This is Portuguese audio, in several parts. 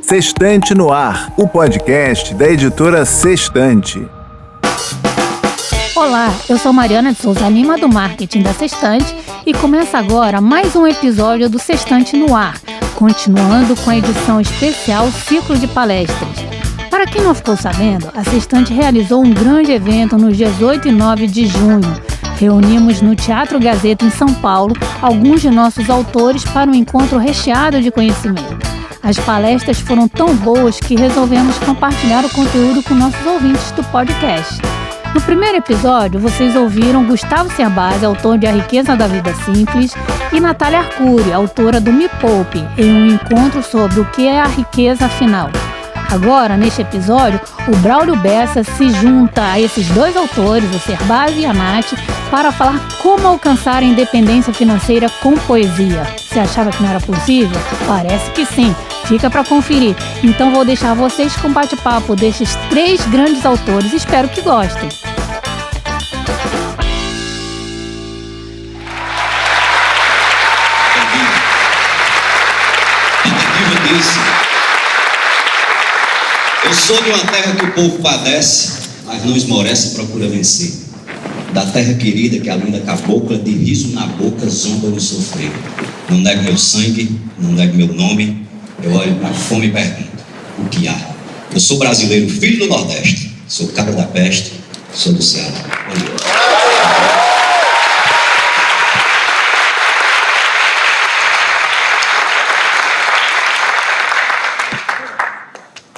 Sextante no Ar, o podcast da editora Sextante. Olá, eu sou Mariana de Souza Lima, do marketing da Sextante, e começa agora mais um episódio do Sextante no Ar, continuando com a edição especial Ciclo de Palestras. Para quem não ficou sabendo, a Sextante realizou um grande evento nos dias 8 e 9 de junho. Reunimos no Teatro Gazeta, em São Paulo, alguns de nossos autores para um encontro recheado de conhecimento. As palestras foram tão boas que resolvemos compartilhar o conteúdo com nossos ouvintes do podcast. No primeiro episódio, vocês ouviram Gustavo Cerbasi, autor de A Riqueza da Vida Simples, e Natália Arcuri, autora do Me Poupe, em um encontro sobre o que é a riqueza afinal. Agora, neste episódio, o Braulio Bessa se junta a esses dois autores, o Cerbasi e a Nath, para falar como alcançar a independência financeira com poesia. Você achava que não era possível? Parece que sim. Fica para conferir. Então vou deixar vocês com o bate-papo desses três grandes autores. Espero que gostem. Eu sou de uma terra que o povo padece, mas não esmorece e procura vencer. Da terra querida que a linda cabocla, de riso na boca, zomba no sofrer. Não nego meu sangue, não nego meu nome, eu olho pra fome e pergunto, o que há? Eu sou brasileiro, filho do Nordeste, sou cabra da peste, sou do Ceará.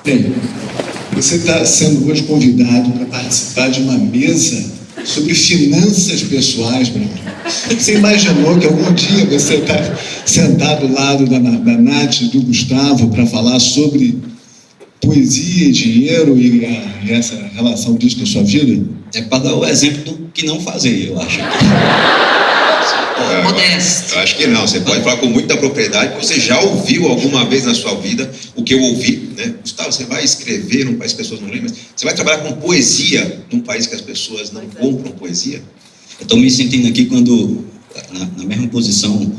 Bem, você está sendo hoje convidado para participar de uma mesa sobre finanças pessoais, Bruno. Você imaginou que algum dia você está sentado ao lado da Nath e do Gustavo para falar sobre poesia e dinheiro e essa relação disso na sua vida? É para dar o exemplo do que não fazer, eu acho. Modesto. Eu acho que não, você pode falar com muita propriedade, porque você já ouviu alguma vez na sua vida o que eu ouvi, né? Gustavo, você vai escrever num país que as pessoas não leem, mas você vai trabalhar com poesia num país que as pessoas não compram poesia? Eu estou me sentindo aqui quando, na mesma posição,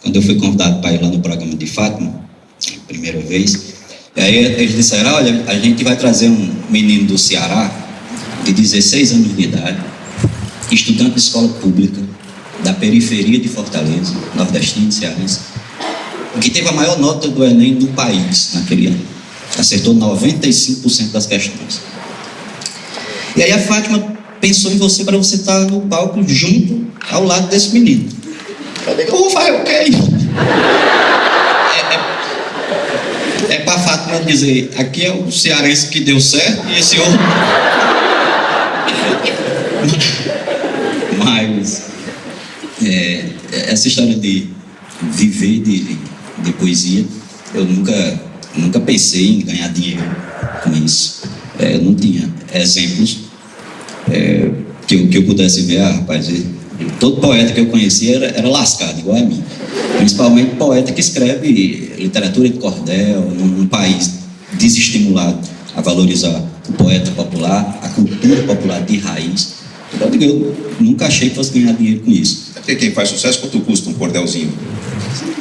quando eu fui convidado para ir lá no programa de Fátima, a primeira vez, e aí eles disseram, olha, a gente vai trazer um menino do Ceará, de 16 anos de idade, estudante de escola pública, da periferia de Fortaleza, nordestino, cearense, que teve a maior nota do Enem do país naquele ano. Acertou 95% das questões. E aí a Fátima pensou em você para você estar no palco junto ao lado desse menino. Eu digo, eu vou fazer o quê? É para a Fátima dizer, aqui é o cearense que deu certo e esse outro... Mas... essa história de viver de poesia, eu nunca pensei em ganhar dinheiro com isso. Eu não tinha exemplos que eu pudesse ver, rapaz, todo poeta que eu conhecia era lascado, igual a mim. Principalmente poeta que escreve literatura de cordel, num país desestimulado a valorizar o poeta popular, a cultura popular de raiz. Eu nunca achei que fosse ganhar dinheiro com isso. Porque quem faz sucesso, quanto custa um cordelzinho?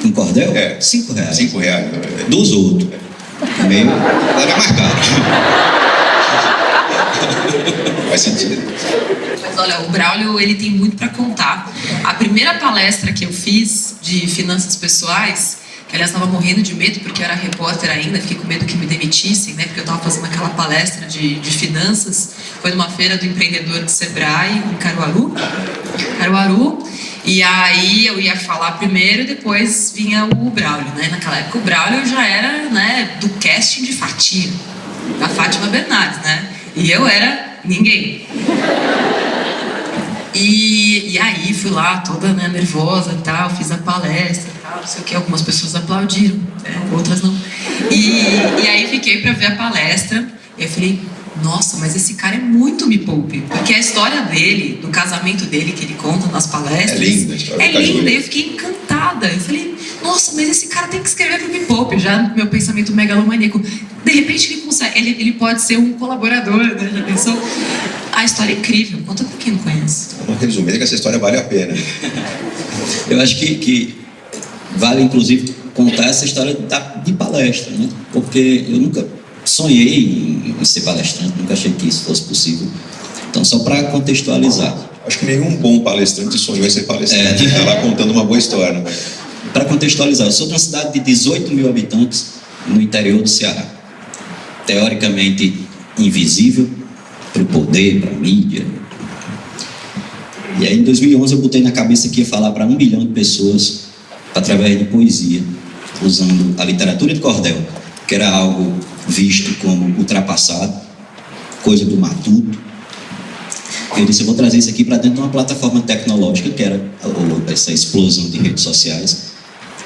Um cordel? É. R$5. R$5. Dos outros. Meio... Era mais caro. Faz sentido. Mas olha, o Braulio, ele tem muito para contar. A primeira palestra que eu fiz de finanças pessoais, que aliás estava morrendo de medo porque eu era repórter ainda, fiquei com medo que me demitissem, né? Porque eu estava fazendo aquela palestra de finanças, foi numa feira do empreendedor de Sebrae, em Caruaru. E aí eu ia falar primeiro e depois vinha o Braulio, né? Naquela época o Braulio já era, né, do casting de Fatia, da Fátima Bernardes, né? E eu era ninguém. E aí fui lá toda, né, nervosa e tal, fiz a palestra e tal, não sei o que, algumas pessoas aplaudiram, outras não. E aí fiquei para ver a palestra e eu falei, nossa, mas esse cara é muito Me Poupe, porque a história dele, do casamento dele que ele conta nas palestras, é linda a história. É linda, e eu fiquei encantada. Eu falei, nossa, mas esse cara tem que escrever pro Me Poupe, já no meu pensamento megalomaníaco. De repente ele consegue, ele pode ser um colaborador, né? Já pensou? A história é incrível, conta pra quem não conhece. Uma resumida que essa história vale a pena. Eu acho que vale, inclusive, contar essa história de palestra, né? Porque eu nunca sonhei em ser palestrante, nunca achei que isso fosse possível. Então, só para contextualizar. Acho que nenhum bom palestrante sonhou em ser palestrante. Está lá contando uma boa história. Né? Para contextualizar, eu sou de uma cidade de 18 mil habitantes no interior do Ceará. Teoricamente invisível para o poder, para a mídia. E aí, em 2011, eu botei na cabeça que ia falar para 1 milhão de pessoas através de poesia, usando a literatura de cordel, que era algo visto como ultrapassado, coisa do matuto. Eu disse, eu vou trazer isso aqui para dentro de uma plataforma tecnológica, que era essa explosão de redes sociais,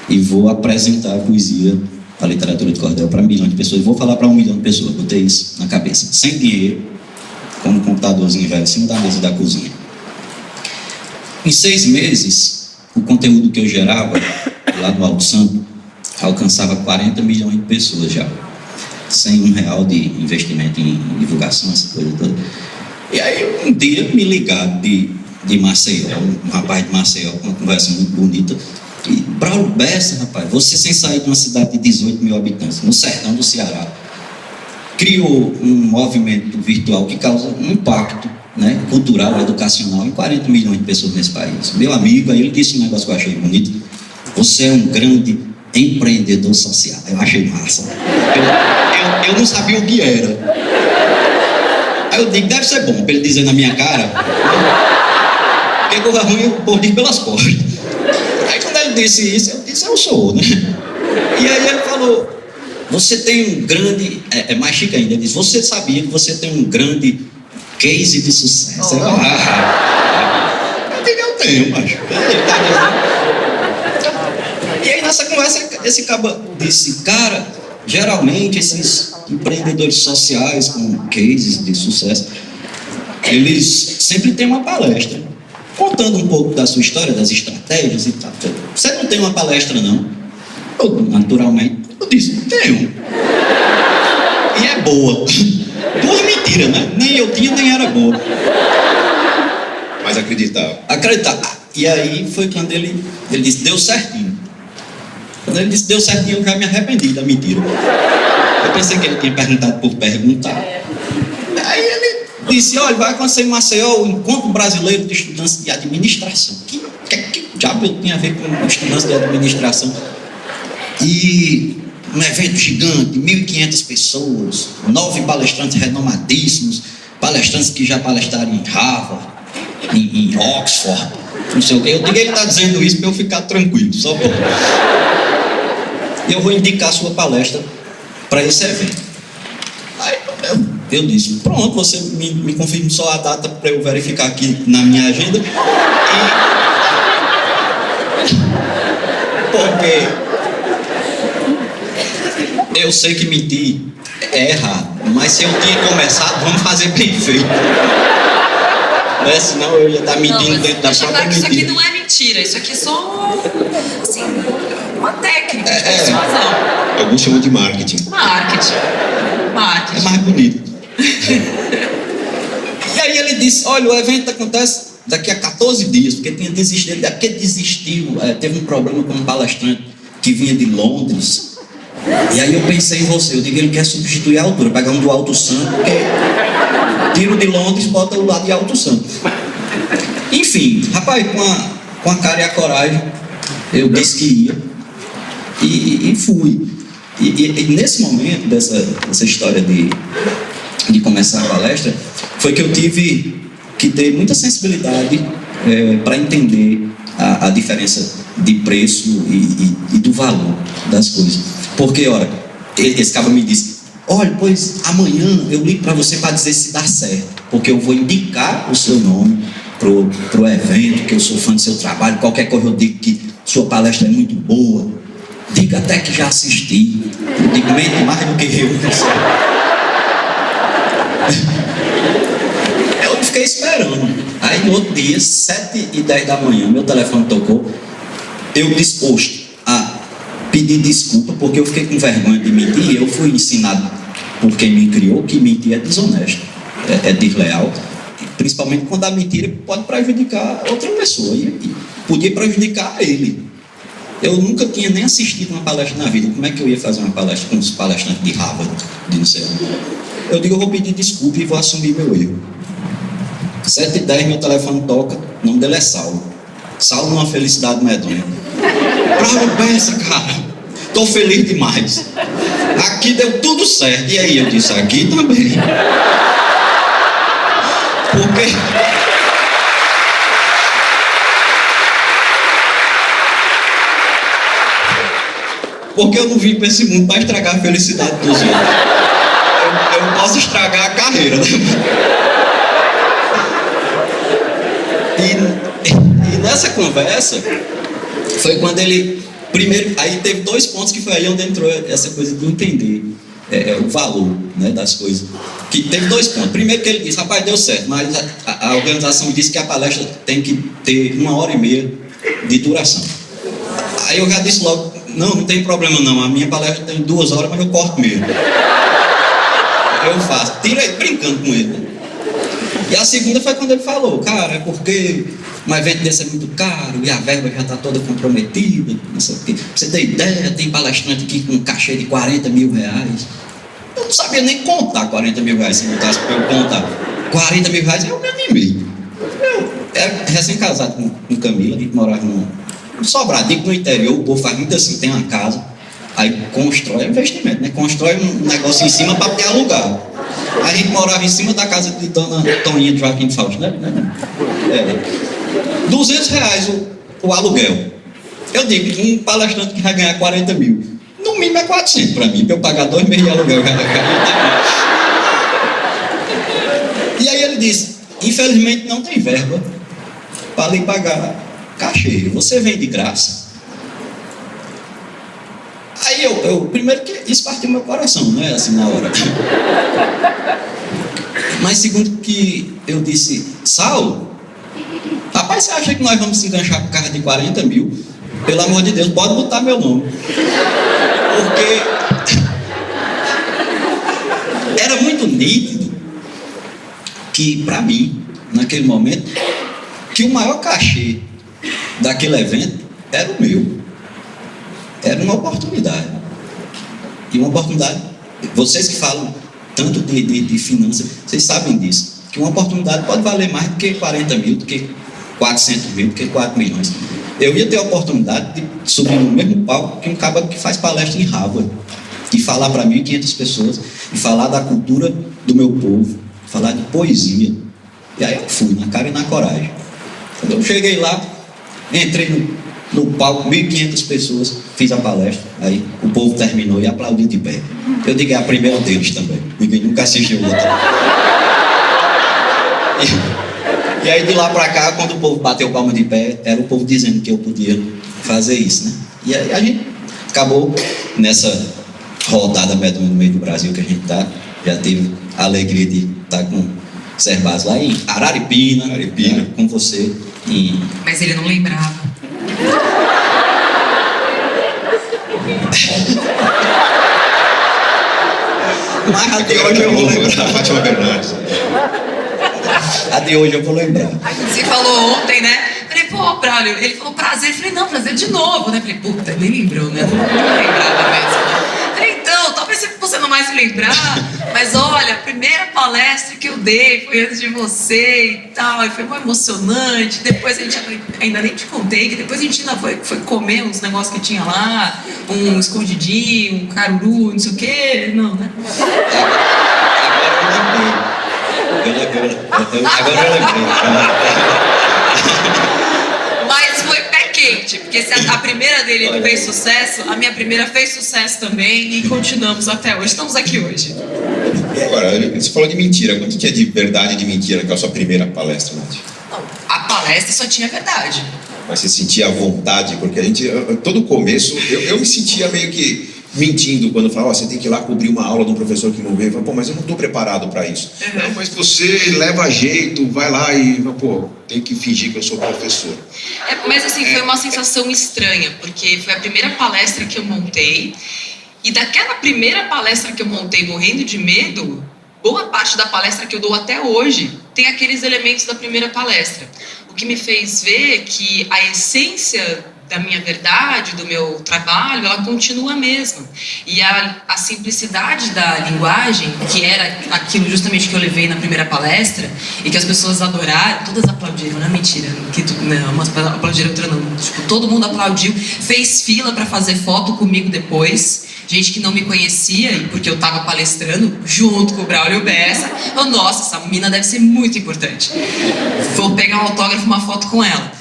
e vou apresentar a poesia, a literatura de cordel para 1 milhão de pessoas. E vou falar para 1 milhão de pessoas, botei isso na cabeça, sem dinheiro, com um computadorzinho velho em cima da mesa da cozinha. Em 6 meses, o conteúdo que eu gerava lá no Alto Santo alcançava 40 milhões de pessoas já, sem R$1 de investimento em divulgação, essa coisa toda. E aí um dia me ligaram de Maceió, um rapaz de Maceió com uma conversa muito bonita, e Braulio Bessa, rapaz, você sem sair de uma cidade de 18 mil habitantes, no sertão do Ceará, criou um movimento virtual que causa um impacto, né, cultural, educacional em 40 milhões de pessoas nesse país. Meu amigo, aí ele disse um negócio que eu achei bonito, você é um grande empreendedor social. Eu achei massa. Eu não sabia o que era. Aí eu digo, deve ser bom, para ele dizer na minha cara, porque coisa ruim eu porti pelas costas. Aí quando ele disse isso, eu disse, eu sou, né? E aí ele falou, você tem um grande, é mais chique ainda, ele disse, você sabia que você tem um grande case de sucesso? Eu digo, eu tenho, macho. Ele tá dizendo. E aí nessa conversa, esse cara disse, cara, geralmente esses empreendedores sociais com cases de sucesso, eles sempre têm uma palestra, contando um pouco da sua história, das estratégias e tal. Você não tem uma palestra, não? Eu, naturalmente, eu disse, tenho. E é boa. Duas mentiras, né? Nem eu tinha, nem era boa. Mas acreditava. Acreditar. E aí foi quando ele disse, deu certinho. Quando ele disse, deu certinho, eu já me arrependi da mentira. Eu pensei que ele tinha perguntado por perguntar. Aí ele disse, olha, vai acontecer em Maceió o Encontro Brasileiro de Estudantes de Administração. Que diabo eu tinha a ver com estudantes de administração? E um evento gigante, 1.500 pessoas, 9 palestrantes renomadíssimos, palestrantes que já palestraram em Harvard, em Oxford, não sei o quê. Eu digo, ele está dizendo isso para eu ficar tranquilo, só por... E eu vou indicar a sua palestra para esse evento. Aí eu disse, pronto, você me confirma só a data para eu verificar aqui na minha agenda. Porque eu sei que mentir é errado, mas se eu tinha começado, vamos fazer bem feito. Né? Senão eu ia estar mentindo dentro da própria mentira. Isso aqui não é mentira, isso aqui é só assim, uma técnica de persuasão. Alguns chamam de marketing. Marketing. É mais bonito. E aí ele disse, olha, o evento acontece daqui a 14 dias, porque tinha desistido, é porque desistiu, teve um problema com um palestrante que vinha de Londres. E aí eu pensei em você, eu digo, ele quer substituir a altura, pegar um do Alto Santo, porque tiro de Londres, bota o lado de Alto Santo. Enfim, rapaz, com a cara e a coragem, eu disse que ia e fui. E nesse momento dessa história de começar a palestra, foi que eu tive que ter muita sensibilidade para entender a diferença de preço e do valor das coisas. Porque, olha, esse cara me disse, olha, pois amanhã eu ligo para você para dizer se dá certo, porque eu vou indicar o seu nome pro evento, que eu sou fã do seu trabalho, qualquer coisa eu digo que sua palestra é muito boa, diga até que já assisti, eu digo, mente mais do que eu. Eu fiquei esperando. Aí no outro dia, 7h10 da manhã, meu telefone tocou, eu disposto a pedir desculpa, porque eu fiquei com vergonha de mentir. Eu fui ensinado por quem me criou que mentir é desonesto, é desleal, principalmente quando a mentira pode prejudicar outra pessoa, e podia prejudicar ele. Eu nunca tinha nem assistido uma palestra na vida. Como é que eu ia fazer uma palestra com os palestrantes de Harvard, de não sei onde? Eu digo, eu vou pedir desculpa e vou assumir meu erro. 7h10, meu telefone toca, o nome dele é Saulo. Saulo numa felicidade medonha. Braulio, pensa, cara, tô feliz demais. Aqui deu tudo certo. E aí eu disse, aqui também. Porque eu não vim para esse mundo para estragar a felicidade dos outros. Eu não posso estragar a carreira, né? E nessa conversa foi quando ele primeiro, aí teve 2 pontos que foi aí onde entrou essa coisa de entender o valor, né, das coisas. Que teve 2 pontos. Primeiro que ele disse, rapaz, deu certo, mas a organização disse que a palestra tem que ter 1h30 de duração. Aí eu já disse logo, não tem problema não, a minha palestra tem 2 horas, mas eu corto mesmo. Eu faço, tirei brincando com ele. E a segunda foi quando ele falou, cara, é porque um evento desse é muito caro e a verba já está toda comprometida, não sei o quê. Pra você ter ideia, tem palestrante aqui com um cachê de 40 mil reais. Eu não sabia nem contar 40 mil reais, se botasse para eu contar. 40 mil reais eu me animei. Eu era recém-casado com Camila, a gente morava num Sobradinho, no interior, o povo faz muito assim, tem uma casa, aí constrói, é investimento, né? Constrói um negócio em cima para ter alugar. Aí a gente morava em cima da casa de dona Toninha de Joaquim Fausto, né? R$200 o aluguel. Eu digo, um palestrante que vai ganhar 40 mil, no mínimo é 400 para mim, para eu pagar 2 meses de aluguel. E aí ele disse, infelizmente não tem verba para lhe pagar cachê, você vem de graça. Aí eu primeiro que isso partiu meu coração, né, assim na hora. Mas segundo que eu disse, Saulo, rapaz, você acha que nós vamos se enganchar por causa de 40 mil? Pelo amor de Deus, pode botar meu nome. Porque era muito nítido que, para mim, naquele momento, que o maior cachê daquele evento era o meu. Era uma oportunidade. E uma oportunidade, vocês que falam tanto de finanças, vocês sabem disso, que uma oportunidade pode valer mais do que 40 mil, do que 400 mil, do que 4 milhões. Eu ia ter a oportunidade de subir no mesmo palco que um cara que faz palestra em Harvard, e falar para 1.500 pessoas, e falar da cultura do meu povo, falar de poesia. E aí eu fui, na cara e na coragem. Quando eu cheguei lá, entrei no palco, 1.500 pessoas, fiz a palestra, aí o povo terminou e aplaudiu de pé. Eu digo, é a primeira deles também, ninguém nunca assistiu outra. E aí de lá pra cá, quando o povo bateu palma de pé, era o povo dizendo que eu podia fazer isso, né? E aí a gente acabou nessa rodada medonha no meio do Brasil que a gente tá, já teve a alegria de estar com o Servaz lá em Araripina. Né, com você. Mas ele não lembrava. Mas a de hoje eu vou lembrar. Fátima Bernardes. A de hoje eu vou lembrar. Você falou ontem, né? Falei, pô, Braulio, ele falou prazer. Falei, não, prazer de novo, né? Falei, puta, nem lembrou, né? Não lembrava mesmo. Falei, então, talvez você não mais se lembrar, mas olha, a primeira palestra que eu dei foi antes de você e tal, e foi muito emocionante. Depois a gente, ainda nem te contei, que depois a gente ainda foi comer uns negócios que tinha lá, um escondidinho, um caruru, não sei o quê, não, né? Agora eu lembrei. Mas foi pé quente, porque se a primeira dele fez sucesso, a minha primeira fez sucesso também e continuamos até hoje. Estamos aqui hoje. Agora, você falou de mentira. Quanto que é de verdade e de mentira naquela sua primeira palestra, Nath? Não, a palestra só tinha verdade. Mas você sentia a vontade? Porque a gente, todo o começo, eu me sentia meio que mentindo quando eu falava, você tem que ir lá cobrir uma aula de um professor que morreu. Eu falava, pô, mas eu não estou preparado para isso. Uhum. Não, mas você leva jeito, vai lá e, pô, tem que fingir que eu sou professor. Mas assim, foi uma sensação estranha, porque foi a primeira palestra que eu montei, e daquela primeira palestra que eu montei morrendo de medo, boa parte da palestra que eu dou até hoje tem aqueles elementos da primeira palestra. O que me fez ver que a essência da minha verdade, do meu trabalho, ela continua a mesma. E a simplicidade da linguagem, que era aquilo justamente que eu levei na primeira palestra, e que as pessoas adoraram, todas aplaudiram, não é mentira, não, umas aplaudiram, outras não. Tipo, todo mundo aplaudiu, fez fila para fazer foto comigo depois, gente que não me conhecia, e porque eu estava palestrando junto com o Braulio Bessa, falou, nossa, essa menina deve ser muito importante. Vou pegar um autógrafo, uma foto com ela.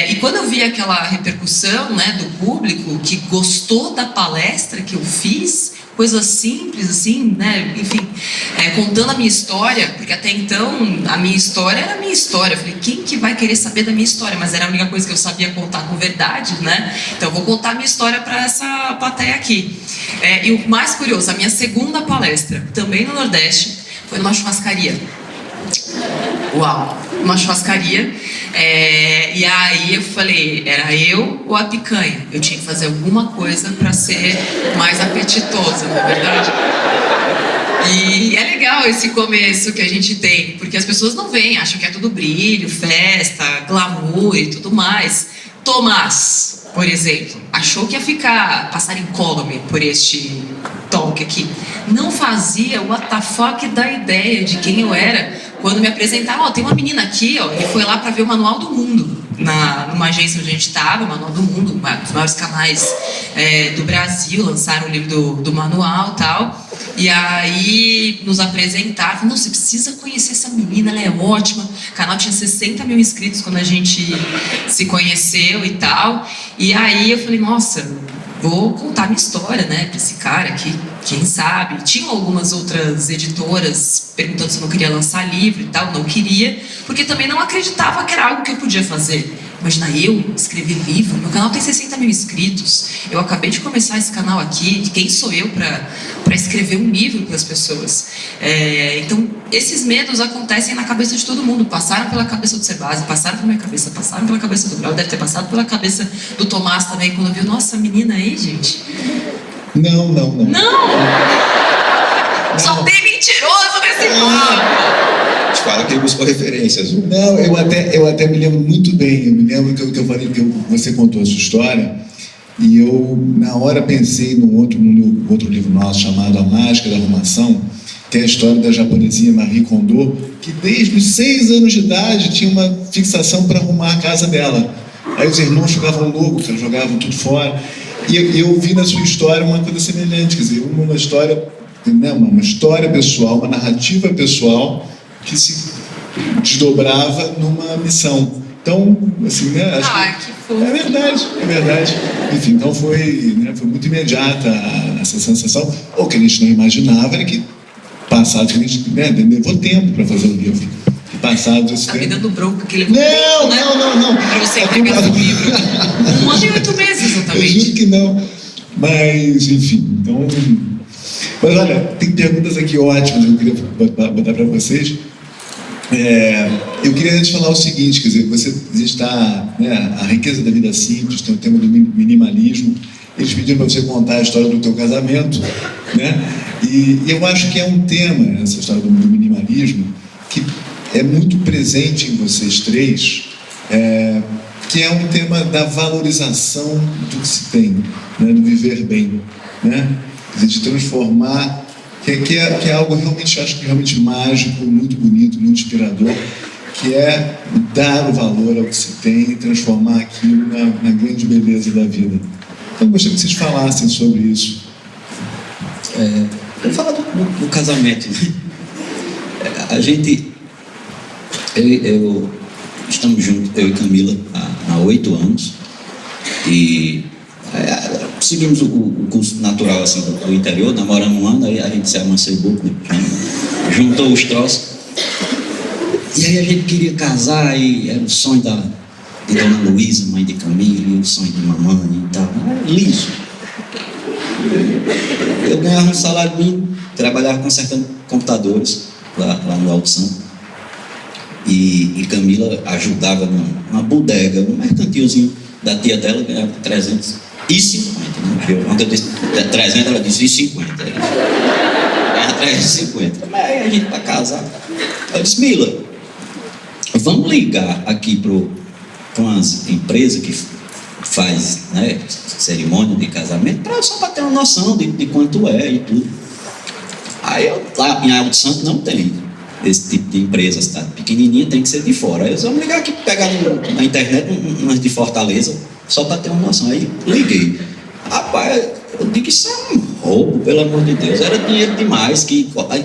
E quando eu vi aquela repercussão, né, do público que gostou da palestra que eu fiz, coisas simples assim, né, enfim, contando a minha história, porque até então a minha história era a minha história. Eu falei, quem que vai querer saber da minha história? Mas era a única coisa que eu sabia contar com verdade, né? Então eu vou contar a minha história para essa plateia aqui. E o mais curioso, a minha segunda palestra, também no Nordeste, foi numa churrascaria. Uau! Uma churrascaria. E aí eu falei, era eu ou a picanha? Eu tinha que fazer alguma coisa para ser mais apetitosa, não é verdade? E é legal esse começo que a gente tem, porque as pessoas não veem, acham que é tudo brilho, festa, glamour e tudo mais. Tomás, por exemplo, achou que ia passar incólume por este talk aqui. Não fazia o what the fuck da ideia de quem eu era quando me apresentaram. Tem uma menina aqui, ele foi lá para ver o Manual do Mundo, numa agência onde a gente estava, o Manual do Mundo, um dos maiores canais do Brasil, lançaram o livro do Manual e tal. E aí nos apresentaram, falaram, não, você precisa conhecer essa menina, ela é ótima. O canal tinha 60 mil inscritos quando a gente se conheceu e tal. E aí eu falei, nossa, vou contar minha história, né, pra esse cara aqui, quem sabe. Tinham algumas outras editoras perguntando se eu não queria lançar livro e tal, não queria, porque também não acreditava que era algo que eu podia fazer. Imagina eu escrever livro, meu canal tem 60 mil inscritos, eu acabei de começar esse canal aqui, quem sou eu para escrever um livro para as pessoas? Então, esses medos acontecem na cabeça de todo mundo, passaram pela cabeça do Sebase, passaram pela minha cabeça, passaram pela cabeça do Grau, deve ter passado pela cabeça do Tomás também, quando viu, nossa, menina aí, gente. Não! Só tem mentiroso nesse papo! Te fala que ele buscou referências. Não, eu até me lembro muito bem. Eu me lembro que eu falei que você contou a sua história e eu, na hora, pensei num outro livro nosso chamado A Mágica da Arrumação, que é a história da japonesinha Marie Kondo, que desde os 6 anos de idade tinha uma fixação para arrumar a casa dela. Aí os irmãos ficavam loucos, jogavam tudo fora. E eu vi na sua história uma coisa semelhante, quer dizer, uma história, né, uma história pessoal, uma narrativa pessoal que se desdobrava numa missão. Então, assim, né, acho que fofo. É verdade. Enfim, então foi muito imediata essa sensação. O que a gente não imaginava era que, passado, que a gente levou tempo para fazer o livro. Passado esse tempo. Tá me dando bronca que ele Não. Pra você entregar o livro. 1 ano e 8 meses, exatamente. Eu juro que não. Mas, enfim, então... Mas olha, tem perguntas aqui ótimas que eu queria botar para vocês. Eu queria antes falar o seguinte, quer dizer, você está, né, a riqueza da vida simples, tem o tema do minimalismo. Eles pediram para você contar a história do teu casamento, né? E eu acho que é um tema, essa história do minimalismo, que é muito presente em vocês três, que é um tema da valorização do que se tem, né, do viver bem, né? Quer dizer, de transformar, que é algo realmente, acho que realmente mágico, muito bonito, muito inspirador, que é dar o valor ao que se tem e transformar aquilo na grande beleza da vida. Então, eu gostaria que vocês falassem sobre isso. Vou falar do casamento, né? A gente... estamos juntos, eu e Camila, há 8 anos. E seguimos o curso natural assim, do interior, namoramos 1 ano, aí a gente se amancebou, juntou os troços. E aí a gente queria casar, e era o sonho de Dona Luísa, mãe de Camila, e o sonho de mamãe e tal. Era liso. Eu ganhava um salário mínimo, trabalhava consertando computadores lá no Alto Santo. E Camila ajudava numa bodega, num mercantilzinho da tia dela, ganhava 350, né? Quando eu disse 300, ela disse 50. Ganhava 350. Mas aí a gente, para casar, eu disse, Mila, vamos ligar aqui para umas empresas que faz, né, cerimônia de casamento, só para ter uma noção de quanto é e tudo. Aí lá em Alto Santo não tem esse tipo de empresa, cidade pequenininha, tem que ser de fora. Aí eles vão ligar aqui, pegar na internet umas de Fortaleza, só para ter uma noção. Aí liguei. Rapaz, eu digo que isso é um roubo, pelo amor de Deus. Era dinheiro demais.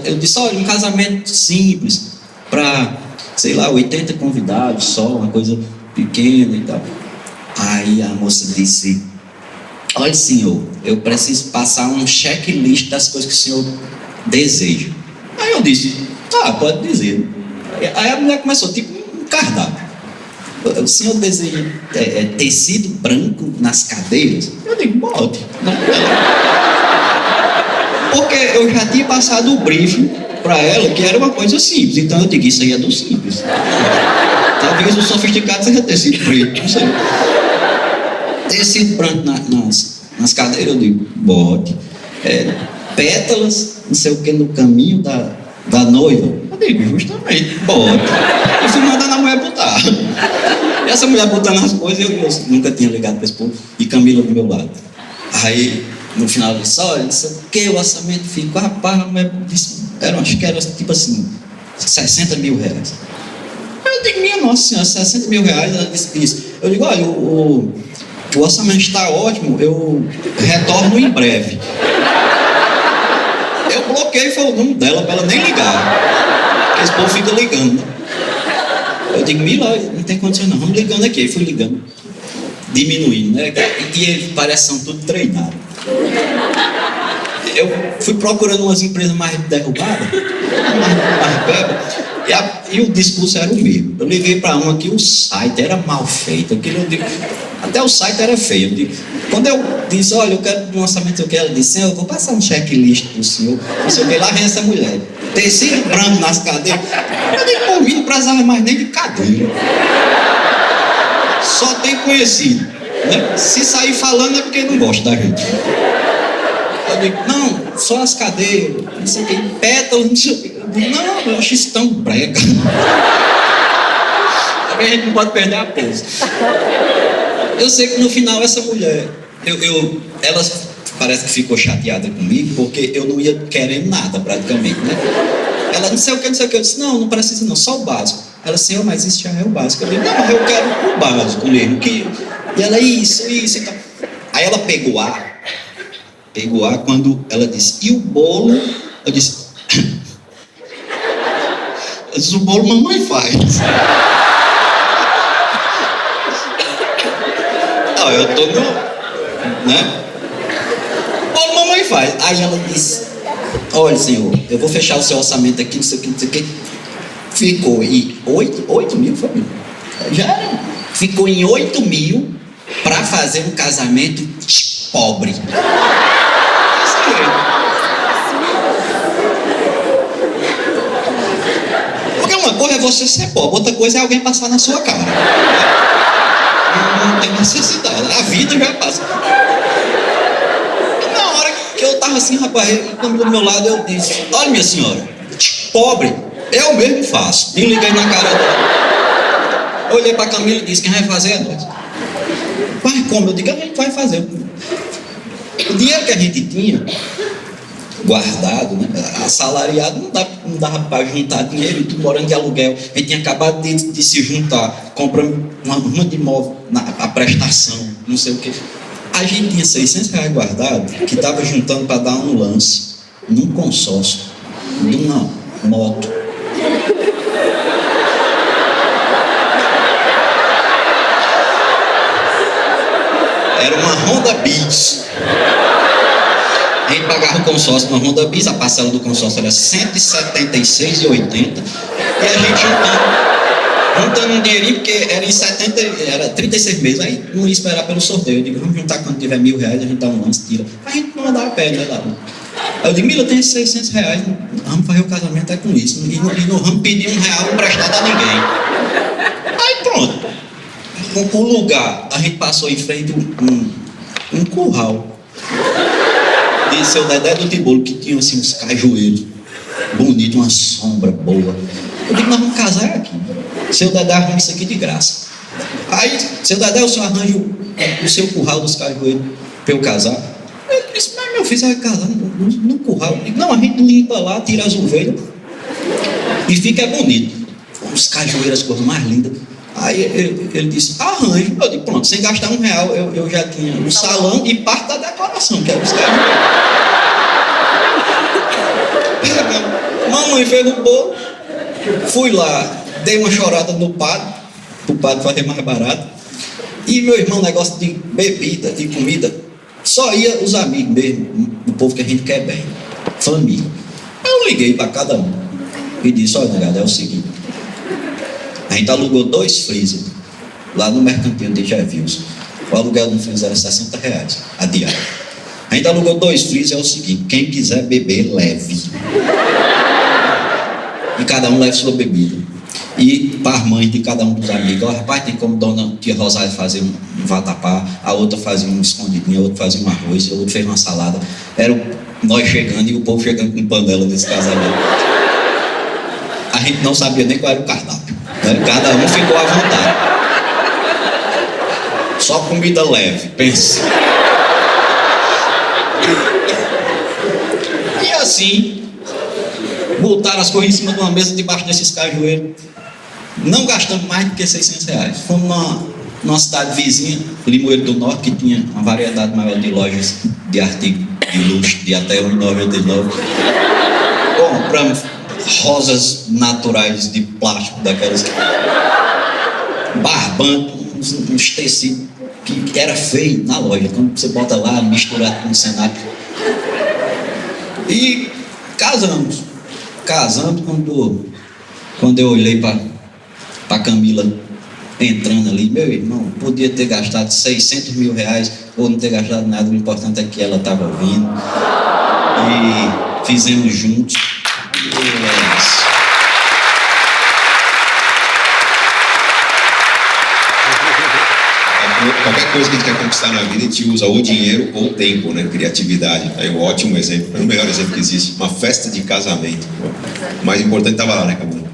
Eu disse, olha, um casamento simples, para, sei lá, 80 convidados só, uma coisa pequena e tal. Aí a moça disse, olha, senhor, eu preciso passar um checklist das coisas que o senhor deseja. Aí eu disse, pode dizer. Aí a mulher começou, tipo um cardápio. O senhor deseja tecido branco nas cadeiras? Eu digo, bote. Porque eu já tinha passado o briefing para ela, que era uma coisa simples. Então eu digo, isso aí é do simples. Talvez o sofisticado seja tecido preto, não sei. Tecido branco nas cadeiras, eu digo, bote. Pétalas, não sei o que, no caminho da noiva. Eu digo, justamente, bota. E fui mandando a mulher botar. E essa mulher botando as coisas, eu nunca tinha ligado para esse povo. E Camila do meu lado. Aí, no final, eu disse, olha, não sei o que, o orçamento ficou, rapaz, a mulher disse, acho que era tipo assim, 60 mil reais. Aí eu digo, minha nossa senhora, 60 mil reais, ela disse isso. Eu digo, olha, o orçamento está ótimo, eu retorno em breve. Eu bloqueei, foi o número dela para ela nem ligar. Porque esse povo fica ligando, né? Eu digo, Mila, não tem condições não, vamos ligando aqui. Aí fui ligando, diminuindo, né? E eles parecem tudo treinados. Eu fui procurando umas empresas mais derrubadas, mais bebas, e o discurso era o mesmo. Eu liguei para uma que o site era mal feito. Aquilo, eu digo, até o site era feio. Eu digo, quando eu disse, olha, eu quero um orçamento, ela disse, eu vou passar um checklist para o senhor. Não sei o que, lá vem essa mulher. Tecido branco nas cadeiras. Eu nem por mim, não precisava mais nem de cadeira. Só tem conhecido, né? Se sair falando é porque não gosta da gente. Eu digo, não, só as cadeiras, não sei o que, pétalas, não sei o que. Eu digo, não, eu acho isso tão brega. Também a gente não pode perder a pose. Eu sei que no final essa mulher, ela parece que ficou chateada comigo, porque eu não ia querendo nada praticamente, né? Ela, não sei o que, eu disse, não precisa não, só o básico. Ela, senhor, mas isso já é o básico. Eu disse, não, eu quero o básico mesmo. E ela, isso e tal. Aí ela pegou ar quando ela disse, e o bolo? Eu disse, o bolo mamãe faz. Não, eu tô no, né? O bolo mamãe faz. Aí ela disse, olha, senhor, eu vou fechar o seu orçamento aqui, não sei o que. Ficou em 8 mil, foi? Já era. Ficou em 8 mil para fazer um casamento pobre. Porque uma coisa é você ser pobre, outra coisa é alguém passar na sua cara. Não tem necessidade, a vida já passa. E na hora que eu tava assim, rapaz, do meu lado eu disse, olha minha senhora, pobre, eu mesmo faço. E liguei na cara dela. Eu olhei pra Camila e disse, quem vai fazer é nós. Mas como? Eu digo, a gente vai fazer. O dinheiro que a gente tinha guardado, né, assalariado, não dava para juntar dinheiro, e tudo morando de aluguel. A gente tinha acabado de se juntar, comprando uma de imóvel, a prestação, não sei o que. A gente tinha 600 reais guardado, que estava juntando para dar um lance num consórcio de uma moto. Era uma Honda Bis. A gente pagava o consórcio numa Honda Bis, a parcela do consórcio era R$ 176,80. E a gente juntando um dinheirinho, porque era 36 meses, aí não ia esperar pelo sorteio. Eu digo, vamos juntar quando tiver R$ 1.000, a gente dá um lance, tira. A gente não andava a pé, né, lá. Aí eu digo, Mila, eu tenho 600 reais, vamos fazer o casamento com isso. E não vamos pedir R$1 emprestado a ninguém. Aí pronto. O lugar, a gente passou em frente um curral de seu Dedé do Tibolo, que tinha assim uns cajueiros bonitos, uma sombra boa. Eu digo, nós vamos casar aqui. Seu Dedé arruma isso aqui de graça. Aí, seu Dedé, o senhor arranja o seu curral dos cajueiros para eu casar. Eu disse, mas meu filho, você vai casar no curral? Eu digo, não, a gente limpa lá, tira as ovelhas e fica bonito. Os cajueiros, as coisas mais lindas. Aí ele disse, arranjo. Eu digo, pronto, sem gastar R$1, eu já tinha o salão e parte da decoração, que era os cajueiros. Mamãe fez o bolo, fui lá, dei uma chorada no padre, para o padre fazer mais barato. E meu irmão, negócio de bebida e comida, só ia os amigos mesmo, o povo que a gente quer bem, família. Eu liguei para cada um e disse, olha, negado, é o seguinte, a gente alugou 2 freezer lá no Mercantil de Jevilson. O aluguel do freezer era R$60 a diária. A gente alugou 2 freezer, é o seguinte, quem quiser beber, leve. E cada um leve sua bebida. E para as mães de cada um dos amigos, ó, rapaz, tem como dona tia Rosália fazer um vatapá, a outra fazia um escondidinho, a outra fazia um arroz, a outra fez uma salada. Era nós chegando e o povo chegando com panela nesse casamento. A gente não sabia nem qual era o cardápio, né? Cada um ficou à vontade. Só comida leve, pensa. E assim, botaram as coisas em cima de uma mesa debaixo desses cajueiros. Não gastamos mais do que R$600. Fomos numa cidade vizinha, Limoeiro do Norte, que tinha uma variedade maior de lojas de artigos de luxo, de até R$1,99. Compramos rosas naturais de plástico, daquelas barbante, uns tecidos que era feio na loja. Quando você bota lá, misturado com o cenário. E casamos quando eu olhei para Camila entrando ali, meu irmão, podia ter gastado R$600 mil ou não ter gastado nada, o importante é que ela estava vindo e fizemos juntos. Qualquer coisa que a gente quer conquistar na vida, a gente usa ou dinheiro ou tempo, né? Criatividade. Aí um ótimo exemplo, é o melhor exemplo que existe. Uma festa de casamento. O mais importante estava lá, né, Camila?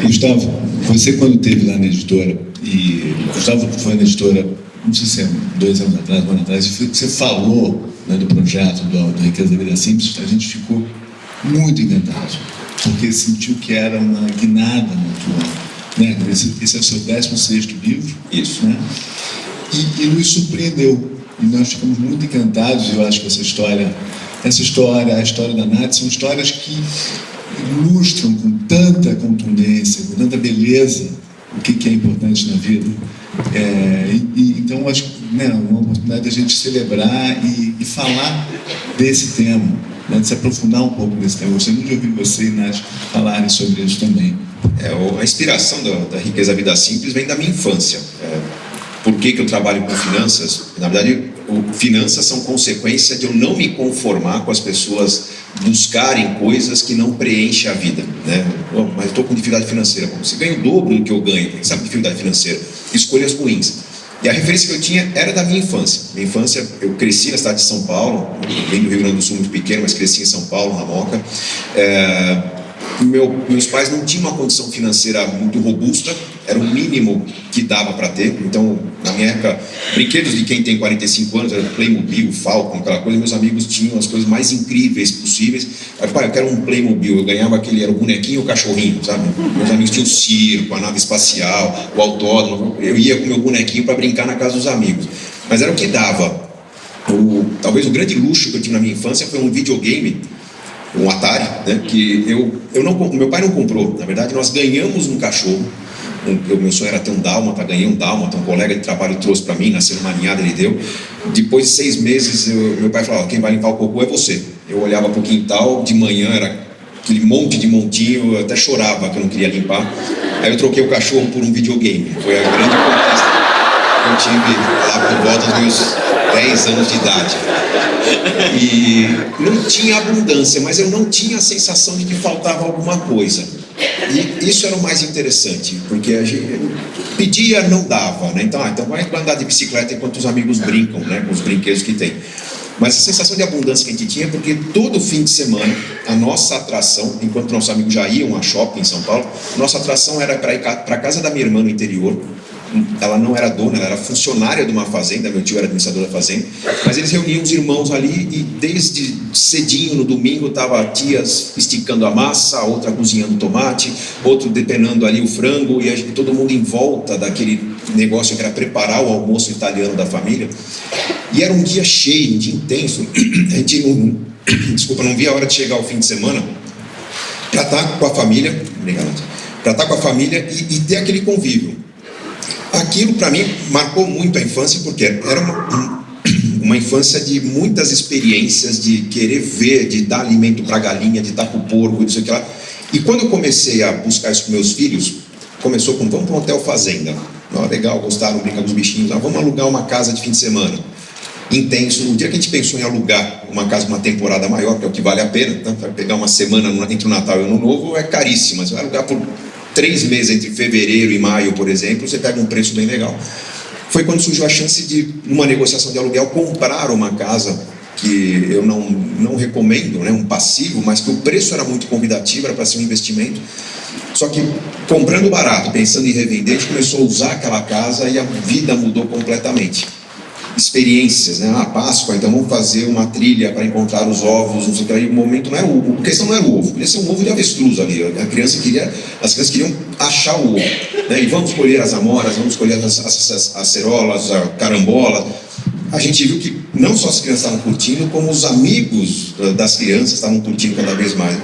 Gustavo, você quando esteve lá na editora, e Gustavo foi na editora, não sei se é 2 anos atrás, um ano atrás, e você falou, né, do projeto do Riqueza da Vida Simples, a gente ficou muito encantado, porque sentiu que era uma guinada na tua... Né? Esse é o seu 16º livro. Isso. Né? E nos surpreendeu. E nós ficamos muito encantados. Eu acho que essa história, a história da Nath, são histórias que ilustram com tanta contundência, com tanta beleza, o que é importante na vida. Então, acho que, né, uma oportunidade de a gente celebrar e falar desse tema, né, de se aprofundar um pouco nesse tema. Eu gostaria muito de ouvir você e Nath falarem sobre isso também. A inspiração da Riqueza da Vida Simples vem da minha infância. Por que eu trabalho com finanças? Na verdade, finanças são consequência de eu não me conformar com as pessoas buscarem coisas que não preenchem a vida, né? Mas eu estou com dificuldade financeira. Você ganha o dobro do que eu ganho. Quem sabe dificuldade financeira? Escolhas ruins. E a referência que eu tinha era da minha infância. Minha infância, eu cresci na cidade de São Paulo, venho do Rio Grande do Sul muito pequeno, mas cresci em São Paulo, na Moca. Meus pais não tinham uma condição financeira muito robusta, era o mínimo que dava para ter. Então, na minha época, brinquedos de quem tem 45 anos, era Playmobil, Falcon, aquela coisa. Meus amigos tinham as coisas mais incríveis possíveis. Aí, pai, eu quero um Playmobil. Eu ganhava aquele, era o bonequinho e o cachorrinho, sabe? Meus amigos tinham o circo, a nave espacial, o autódromo. Eu ia com o meu bonequinho para brincar na casa dos amigos. Mas era o que dava. Talvez o grande luxo que eu tive na minha infância foi um videogame, um Atari, né, que meu pai não comprou. Na verdade, nós ganhamos um cachorro. Meu sonho era ter um dálmata, ganhei um dálmata, um colega de trabalho trouxe para mim, nasceu numa ninhada, ele deu. Depois de 6 meses, meu pai falou, quem vai limpar o cocô é você. Eu olhava para o quintal, de manhã era aquele monte de montinho, eu até chorava que eu não queria limpar. Aí eu troquei o cachorro por um videogame. Foi a grande conquista que eu tive lá por volta dos meus 10 anos de idade. E não tinha abundância, mas eu não tinha a sensação de que faltava alguma coisa. E isso era o mais interessante, porque a gente pedia, não dava, né? Então vai andar de bicicleta enquanto os amigos brincam, né, com os brinquedos que tem. Mas a sensação de abundância que a gente tinha, porque todo fim de semana, a nossa atração, enquanto nossos amigos já iam a shopping em São Paulo, nossa atração era para ir para a casa da minha irmã no interior, ela não era dona, ela era funcionária de uma fazenda, meu tio era administrador da fazenda, mas eles reuniam os irmãos ali e desde cedinho no domingo tava tias esticando a massa, outra cozinhando tomate, outro depenando ali o frango e todo mundo em volta daquele negócio que era preparar o almoço italiano da família. E era um dia cheio, um dia intenso. A gente não via a hora de chegar ao fim de semana para estar com a família, para estar com a família e ter aquele convívio. Aquilo para mim marcou muito a infância, porque era uma infância de muitas experiências, de querer ver, de dar alimento para a galinha, de dar para o porco, isso aqui lá. E quando eu comecei a buscar isso com meus filhos, começou com: vamos para um hotel fazenda. Legal, gostaram, brincar com os bichinhos. Vamos alugar uma casa de fim de semana. Intenso. O dia que a gente pensou em alugar uma casa, uma temporada maior, que é o que vale a pena, tá? Para pegar uma semana entre o Natal e o Ano Novo é caríssima. Você vai alugar por 3 meses entre fevereiro e maio, por exemplo, você pega um preço bem legal. Foi quando surgiu a chance de, numa negociação de aluguel, comprar uma casa que eu não recomendo, né, um passivo, mas que o preço era muito convidativo, era para ser um investimento. Só que comprando barato, pensando em revender, a gente começou a usar aquela casa e a vida mudou completamente. Experiências, né? Páscoa, então vamos fazer uma trilha para encontrar os ovos, não sei o que. Aí o momento não era o ovo, a questão não era o ovo, podia ser um ovo de avestruz ali. As crianças queriam achar o ovo, né? E vamos colher as amoras, vamos colher as acerolas, a carambola. A gente viu que não só as crianças estavam curtindo, como os amigos das crianças estavam curtindo cada vez mais.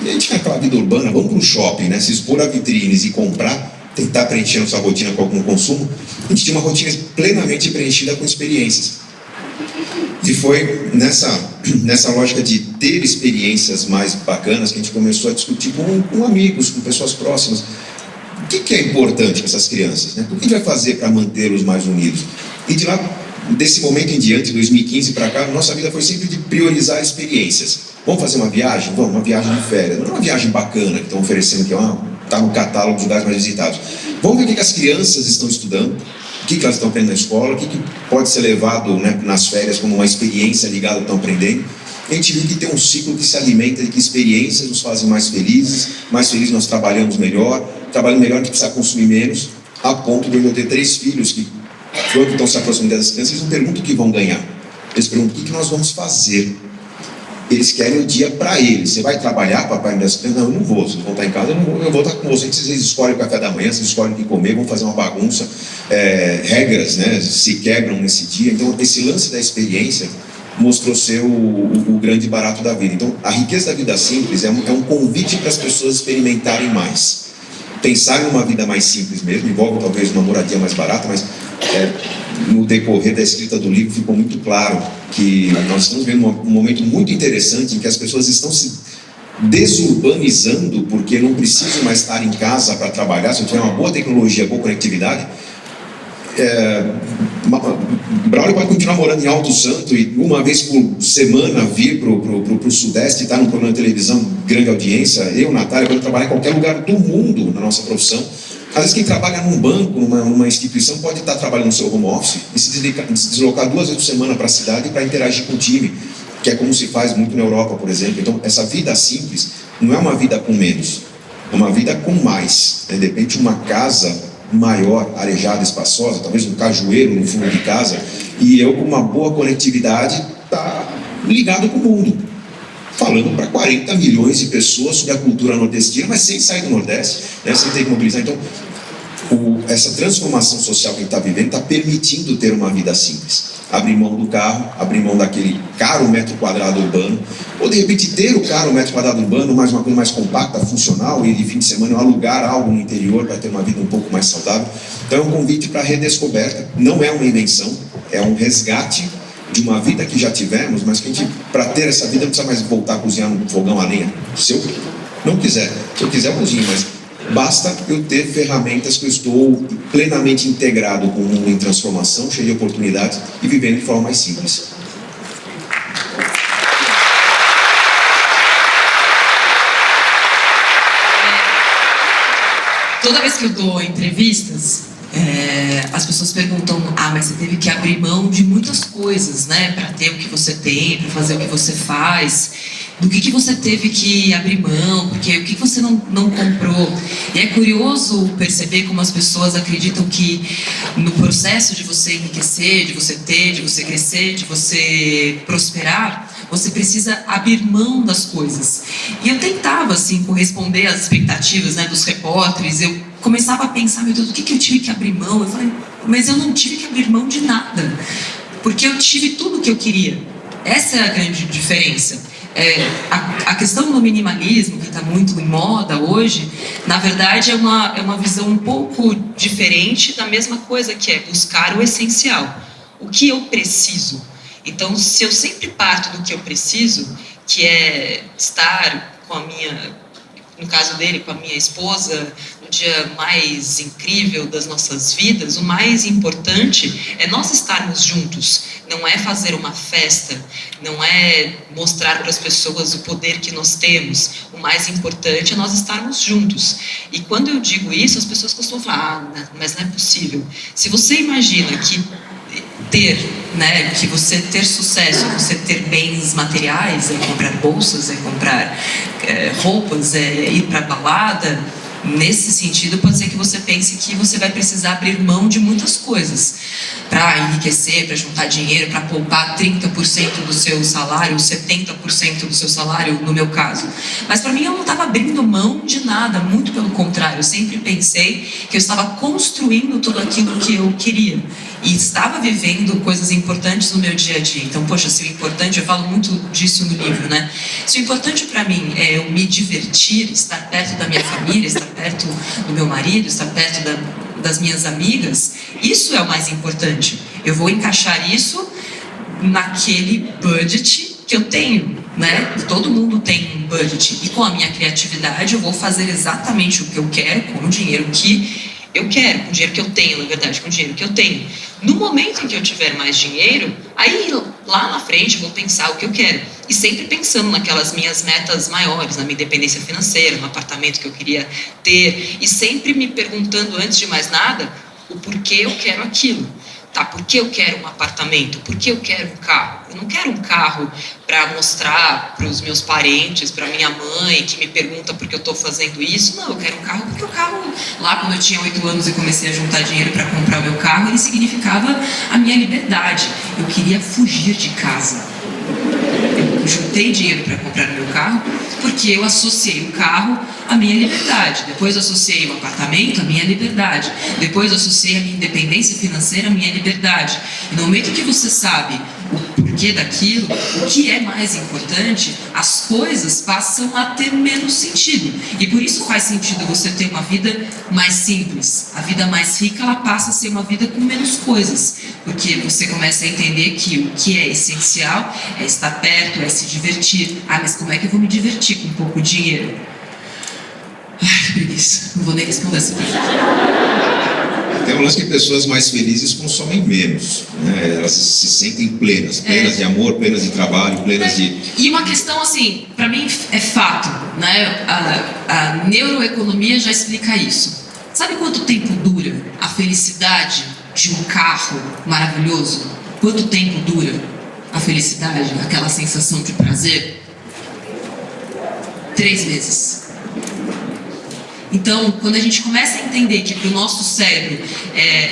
E a gente tinha aquela vida urbana, vamos para o shopping, né? Se expor a vitrines e comprar, tentar preencher nossa rotina com algum consumo. A gente tinha uma rotina plenamente preenchida com experiências. E foi nessa lógica de ter experiências mais bacanas que a gente começou a discutir com amigos, com pessoas próximas. O que é importante para essas crianças, né? O que a gente vai fazer para mantê-los mais unidos? E de lá, desse momento em diante, 2015 para cá, nossa vida foi sempre de priorizar experiências. Vamos fazer uma viagem? Vamos, uma viagem de férias. Não é uma viagem bacana que estão oferecendo aqui, está no catálogo dos lugares mais visitados. Vamos ver o que as crianças estão estudando, o que elas estão aprendendo na escola, o que pode ser levado, né, nas férias como uma experiência ligada ao que estão aprendendo. A gente viu que tem um ciclo que se alimenta de que experiências nos fazem mais felizes nós trabalhando melhor, a gente precisa consumir menos, a ponto de eu ter 3 filhos que, quando estão se aproximando das crianças, eles não perguntam o que vão ganhar, eles perguntam o que nós vamos fazer. Eles querem o dia para eles. Você vai trabalhar, papai? Não, eu não vou. Vocês vão estar em casa, eu vou estar com vocês. Vocês escolhem o café da manhã, vocês escolhem o que comer, vão fazer uma bagunça. Regras, né, se quebram nesse dia. Então, esse lance da experiência mostrou ser o grande barato da vida. Então, a riqueza da vida simples é um convite para as pessoas experimentarem mais. Pensar numa vida mais simples mesmo, envolve talvez uma moradia mais barata, mas no decorrer da escrita do livro ficou muito claro que nós estamos vendo um momento muito interessante em que as pessoas estão se desurbanizando porque não precisam mais estar em casa para trabalhar. Se eu tiver uma boa tecnologia, boa conectividade, Braulio pode continuar morando em Alto Santo e uma vez por semana vir para o Sudeste e estar num programa de televisão de grande audiência. Eu, Natália, podemos trabalhar em qualquer lugar do mundo na nossa profissão. Às vezes quem trabalha num banco, numa instituição, pode estar trabalhando no seu home office e se deslocar 2 vezes por semana para a cidade para interagir com o time, que é como se faz muito na Europa, por exemplo. Então, essa vida simples não é uma vida com menos, é uma vida com mais. De repente, uma casa maior, arejada, espaçosa, talvez um cajueiro no fundo de casa, e eu com uma boa conectividade tá ligado com o mundo, falando para 40 milhões de pessoas sobre a cultura nordestina, mas sem sair do Nordeste, né, sem ter que mobilizar. Então, essa transformação social que a gente está vivendo está permitindo ter uma vida simples. Abrir mão do carro, abrir mão daquele caro metro quadrado urbano, ou de repente ter o caro metro quadrado urbano, mais uma coisa mais compacta, funcional, e de fim de semana eu alugar algo no interior para ter uma vida um pouco mais saudável. Então é um convite para a redescoberta, não é uma invenção, é um resgate de uma vida que já tivemos, mas que a gente, para ter essa vida, não precisa mais voltar a cozinhar no fogão a lenha. Se eu não quiser, se eu quiser eu cozinho, mas basta eu ter ferramentas que eu estou plenamente integrado com um mundo em transformação, cheio de oportunidades e vivendo de forma mais simples. Toda vez que eu dou entrevistas, As pessoas perguntam, mas você teve que abrir mão de muitas coisas, né, para ter o que você tem, para fazer o que você faz. Do que você teve que abrir mão, porque o que você não comprou. E é curioso perceber como as pessoas acreditam que no processo de você enriquecer, de você ter, de você crescer, de você prosperar, você precisa abrir mão das coisas. E eu tentava, assim, corresponder às expectativas, né, dos repórteres. Eu começava a pensar, meu Deus, do que eu tive que abrir mão? Eu falei, mas eu não tive que abrir mão de nada, porque eu tive tudo o que eu queria. Essa é a grande diferença. A questão do minimalismo, que está muito em moda hoje, na verdade é uma visão um pouco diferente da mesma coisa, que é buscar o essencial. O que eu preciso? Então, se eu sempre parto do que eu preciso, que é estar com a minha, no caso dele, com a minha esposa, no dia mais incrível das nossas vidas, o mais importante é nós estarmos juntos. Não é fazer uma festa, não é mostrar para as pessoas o poder que nós temos. O mais importante é nós estarmos juntos. E quando eu digo isso, as pessoas costumam falar, mas não é possível. Se você imagina que você ter sucesso, você ter bens materiais, é comprar bolsas, é comprar roupas, é ir para balada, nesse sentido pode ser que você pense que você vai precisar abrir mão de muitas coisas para enriquecer, para juntar dinheiro, para poupar 30% do seu salário, 70% do seu salário, no meu caso. Mas para mim eu não estava abrindo mão de nada, muito pelo contrário, eu sempre pensei que eu estava construindo tudo aquilo que eu queria. E estava vivendo coisas importantes no meu dia a dia. Então, poxa, se o importante, eu falo muito disso no livro, né? Se o importante para mim é eu me divertir, estar perto da minha família, estar perto do meu marido, estar perto das minhas amigas, isso é o mais importante. Eu vou encaixar isso naquele budget que eu tenho, né? Todo mundo tem um budget. E com a minha criatividade eu vou fazer exatamente o que eu quero com o dinheiro que eu quero, com o dinheiro que eu tenho, na verdade, com o dinheiro que eu tenho. No momento em que eu tiver mais dinheiro, aí lá na frente eu vou pensar o que eu quero. E sempre pensando naquelas minhas metas maiores, na minha independência financeira, no apartamento que eu queria ter. E sempre me perguntando, antes de mais nada, o porquê eu quero aquilo. Tá, por que eu quero um apartamento? Por que eu quero um carro? Eu não quero um carro para mostrar para os meus parentes, para minha mãe, que me pergunta por que eu estou fazendo isso. Não, eu quero um carro porque o carro, lá quando eu tinha 8 anos e comecei a juntar dinheiro para comprar o meu carro, ele significava a minha liberdade. Eu queria fugir de casa. Eu juntei dinheiro para comprar o meu carro porque eu associei o carro à minha liberdade. Depois eu associei o apartamento à minha liberdade. Depois eu associei a minha independência financeira à minha liberdade. E no momento que você sabe o porquê daquilo, o que é mais importante, as coisas passam a ter menos sentido. E por isso faz sentido você ter uma vida mais simples. A vida mais rica, ela passa a ser uma vida com menos coisas. Porque você começa a entender que o que é essencial é estar perto, é se divertir. Mas como é que eu vou me divertir com pouco dinheiro? Que preguiça. Não vou nem responder essa pergunta. Tem um lance que pessoas mais felizes consomem menos, né? Elas se sentem plenas de amor, plenas de trabalho, plenas de... E uma questão assim, para mim é fato, né? A neuroeconomia já explica isso. Sabe quanto tempo dura a felicidade de um carro maravilhoso? Quanto tempo dura a felicidade, aquela sensação de prazer? 3 meses. Então, quando a gente começa a entender que para o nosso cérebro,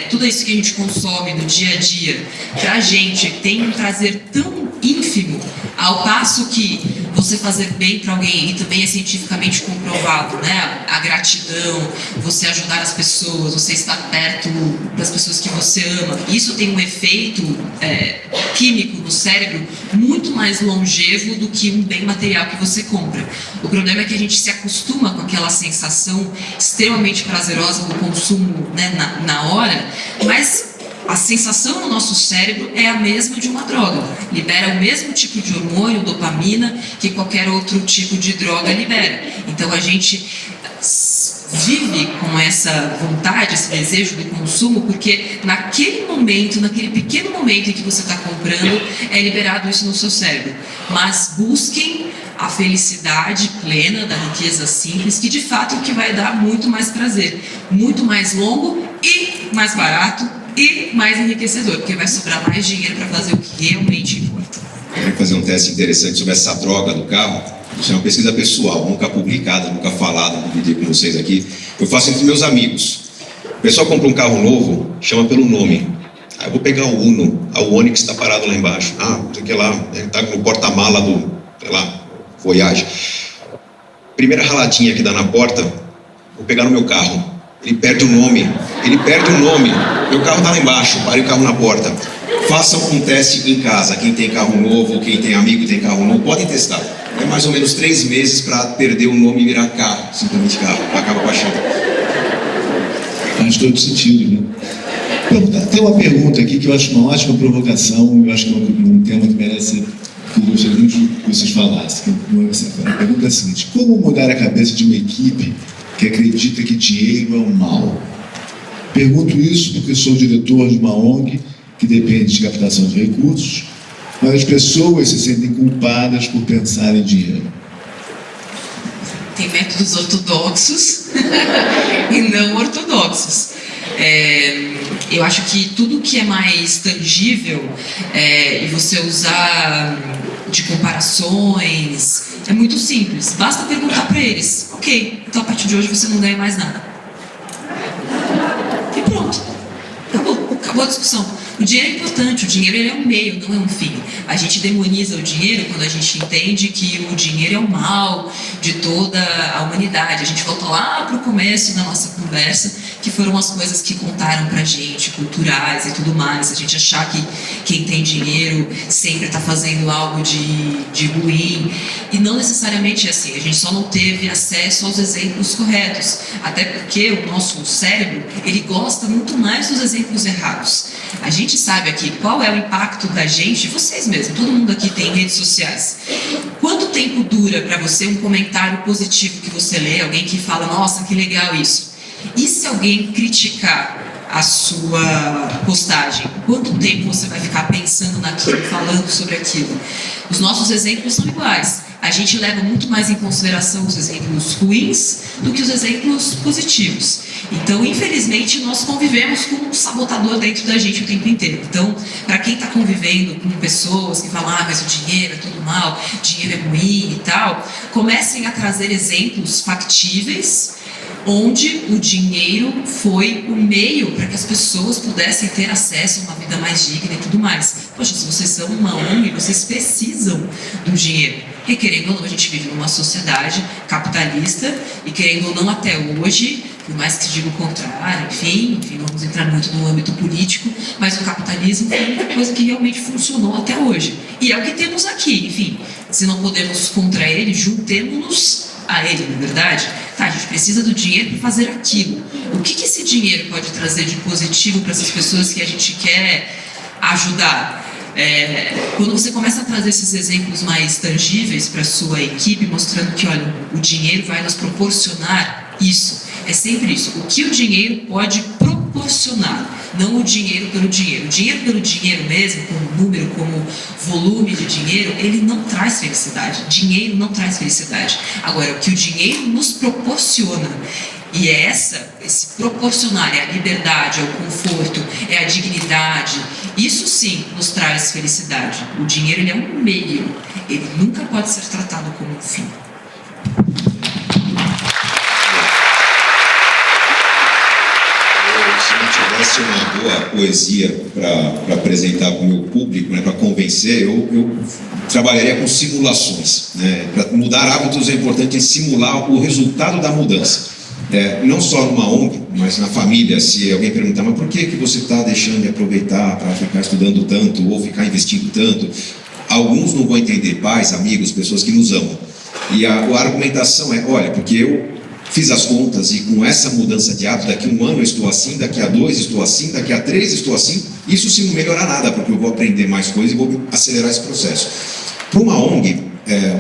tudo isso que a gente consome no dia a dia, para a gente tem um prazer tão ínfimo, ao passo que você fazer bem para alguém, e também é cientificamente comprovado, né? A gratidão, você ajudar as pessoas, você estar perto das pessoas que você ama, isso tem um efeito químico no cérebro muito mais longevo do que um bem material que você compra. O problema é que a gente se acostuma com aquela sensação extremamente prazerosa do consumo, né, na hora, mas a sensação no nosso cérebro é a mesma de uma droga. Libera o mesmo tipo de hormônio, dopamina, que qualquer outro tipo de droga libera. Então a gente vive com essa vontade, esse desejo do consumo, porque naquele momento, naquele pequeno momento em que você está comprando, é liberado isso no seu cérebro. Mas busquem a felicidade plena da riqueza simples, que de fato é o que vai dar muito mais prazer, muito mais longo e mais barato e mais enriquecedor, porque vai sobrar mais dinheiro para fazer o que realmente importa. Eu quero fazer um teste interessante sobre essa droga do carro. Isso é uma pesquisa pessoal, nunca publicada, nunca falada, dividir com vocês aqui. Eu faço entre meus amigos. O pessoal compra um carro novo, chama pelo nome. Ah, eu vou pegar o Uno, o Onix está parado lá embaixo. Ah, não sei o que lá, ele está no porta-mala do, sei lá, Voyage. Primeira raladinha que dá na porta, vou pegar no meu carro. Ele perde o nome, meu carro está lá embaixo, parei o carro na porta. Façam um teste em casa, quem tem carro novo, quem tem amigo tem carro novo, podem testar. É mais ou menos 3 meses para perder o nome e virar carro, simplesmente carro, acaba com a chave. Faz todo sentido, né? Tem uma pergunta aqui que eu acho uma ótima provocação, eu acho que é um tema que merece que eu gostaria muito que vocês falassem. A pergunta é a seguinte: como mudar a cabeça de uma equipe que acredita que dinheiro é o mal? Pergunto isso porque sou diretor de uma ONG que depende de captação de recursos, mas as pessoas se sentem culpadas por pensar em dinheiro. Tem métodos ortodoxos e não ortodoxos. Eu acho que tudo que é mais tangível e você usar de comparações é muito simples. Basta perguntar para eles: ok, então a partir de hoje você não ganha mais nada. E pronto. Acabou a discussão. O dinheiro é importante, o dinheiro ele é um meio, não é um fim. A gente demoniza o dinheiro quando a gente entende que o dinheiro é o mal de toda a humanidade. A gente volta lá para o começo da nossa conversa, que foram as coisas que contaram pra gente, culturais e tudo mais. A gente achar que quem tem dinheiro sempre está fazendo algo de ruim. E não necessariamente é assim. A gente só não teve acesso aos exemplos corretos. Até porque o nosso cérebro, ele gosta muito mais dos exemplos errados. A gente sabe aqui qual é o impacto da gente, vocês mesmos, todo mundo aqui tem redes sociais. Quanto tempo dura para você um comentário positivo que você lê, alguém que fala: nossa, que legal isso? E se alguém criticar a sua postagem? Quanto tempo você vai ficar pensando naquilo, falando sobre aquilo? Os nossos exemplos são iguais. A gente leva muito mais em consideração os exemplos ruins do que os exemplos positivos. Então, infelizmente, nós convivemos com um sabotador dentro da gente o tempo inteiro. Então, para quem está convivendo com pessoas que falam: mas o dinheiro é tudo mal, dinheiro é ruim e tal, comecem a trazer exemplos factíveis onde o dinheiro foi o meio para que as pessoas pudessem ter acesso a uma vida mais digna e tudo mais. Poxa, se vocês são uma ONG, vocês precisam do dinheiro. E querendo ou não, a gente vive numa sociedade capitalista e querendo ou não, até hoje, por mais que se diga o contrário, enfim, não vamos entrar muito no âmbito político, mas o capitalismo foi uma coisa que realmente funcionou até hoje. E é o que temos aqui, enfim. Se não podemos contra ele, juntemos-nos a ele, na verdade. Tá, a gente precisa do dinheiro para fazer aquilo. O que esse dinheiro pode trazer de positivo para essas pessoas que a gente quer ajudar? Quando você começa a trazer esses exemplos mais tangíveis para a sua equipe, mostrando que, olha, o dinheiro vai nos proporcionar isso. É sempre isso. O que o dinheiro pode proporcionar, não o dinheiro pelo dinheiro. O dinheiro pelo dinheiro mesmo, como número, como volume de dinheiro, ele não traz felicidade. Dinheiro não traz felicidade. Agora, o que o dinheiro nos proporciona, e é esse proporcionar, é a liberdade, é o conforto, é a dignidade, isso sim nos traz felicidade. O dinheiro, ele é um meio, ele nunca pode ser tratado como um fim. Se não tivesse uma boa poesia para apresentar para o meu público, né, para convencer, eu trabalharia com simulações. Né? Para mudar hábitos é importante simular o resultado da mudança. Não só numa ONG, mas na família. Se alguém perguntar: mas por que você está deixando de aproveitar para ficar estudando tanto ou ficar investindo tanto? Alguns não vão entender, pais, amigos, pessoas que nos amam. E a argumentação é: olha, porque eu fiz as contas e com essa mudança de hábito, daqui a 1 ano eu estou assim, daqui a 2 estou assim, daqui a 3 estou assim. Isso se não melhorar nada, porque eu vou aprender mais coisas e vou acelerar esse processo. Para uma ONG,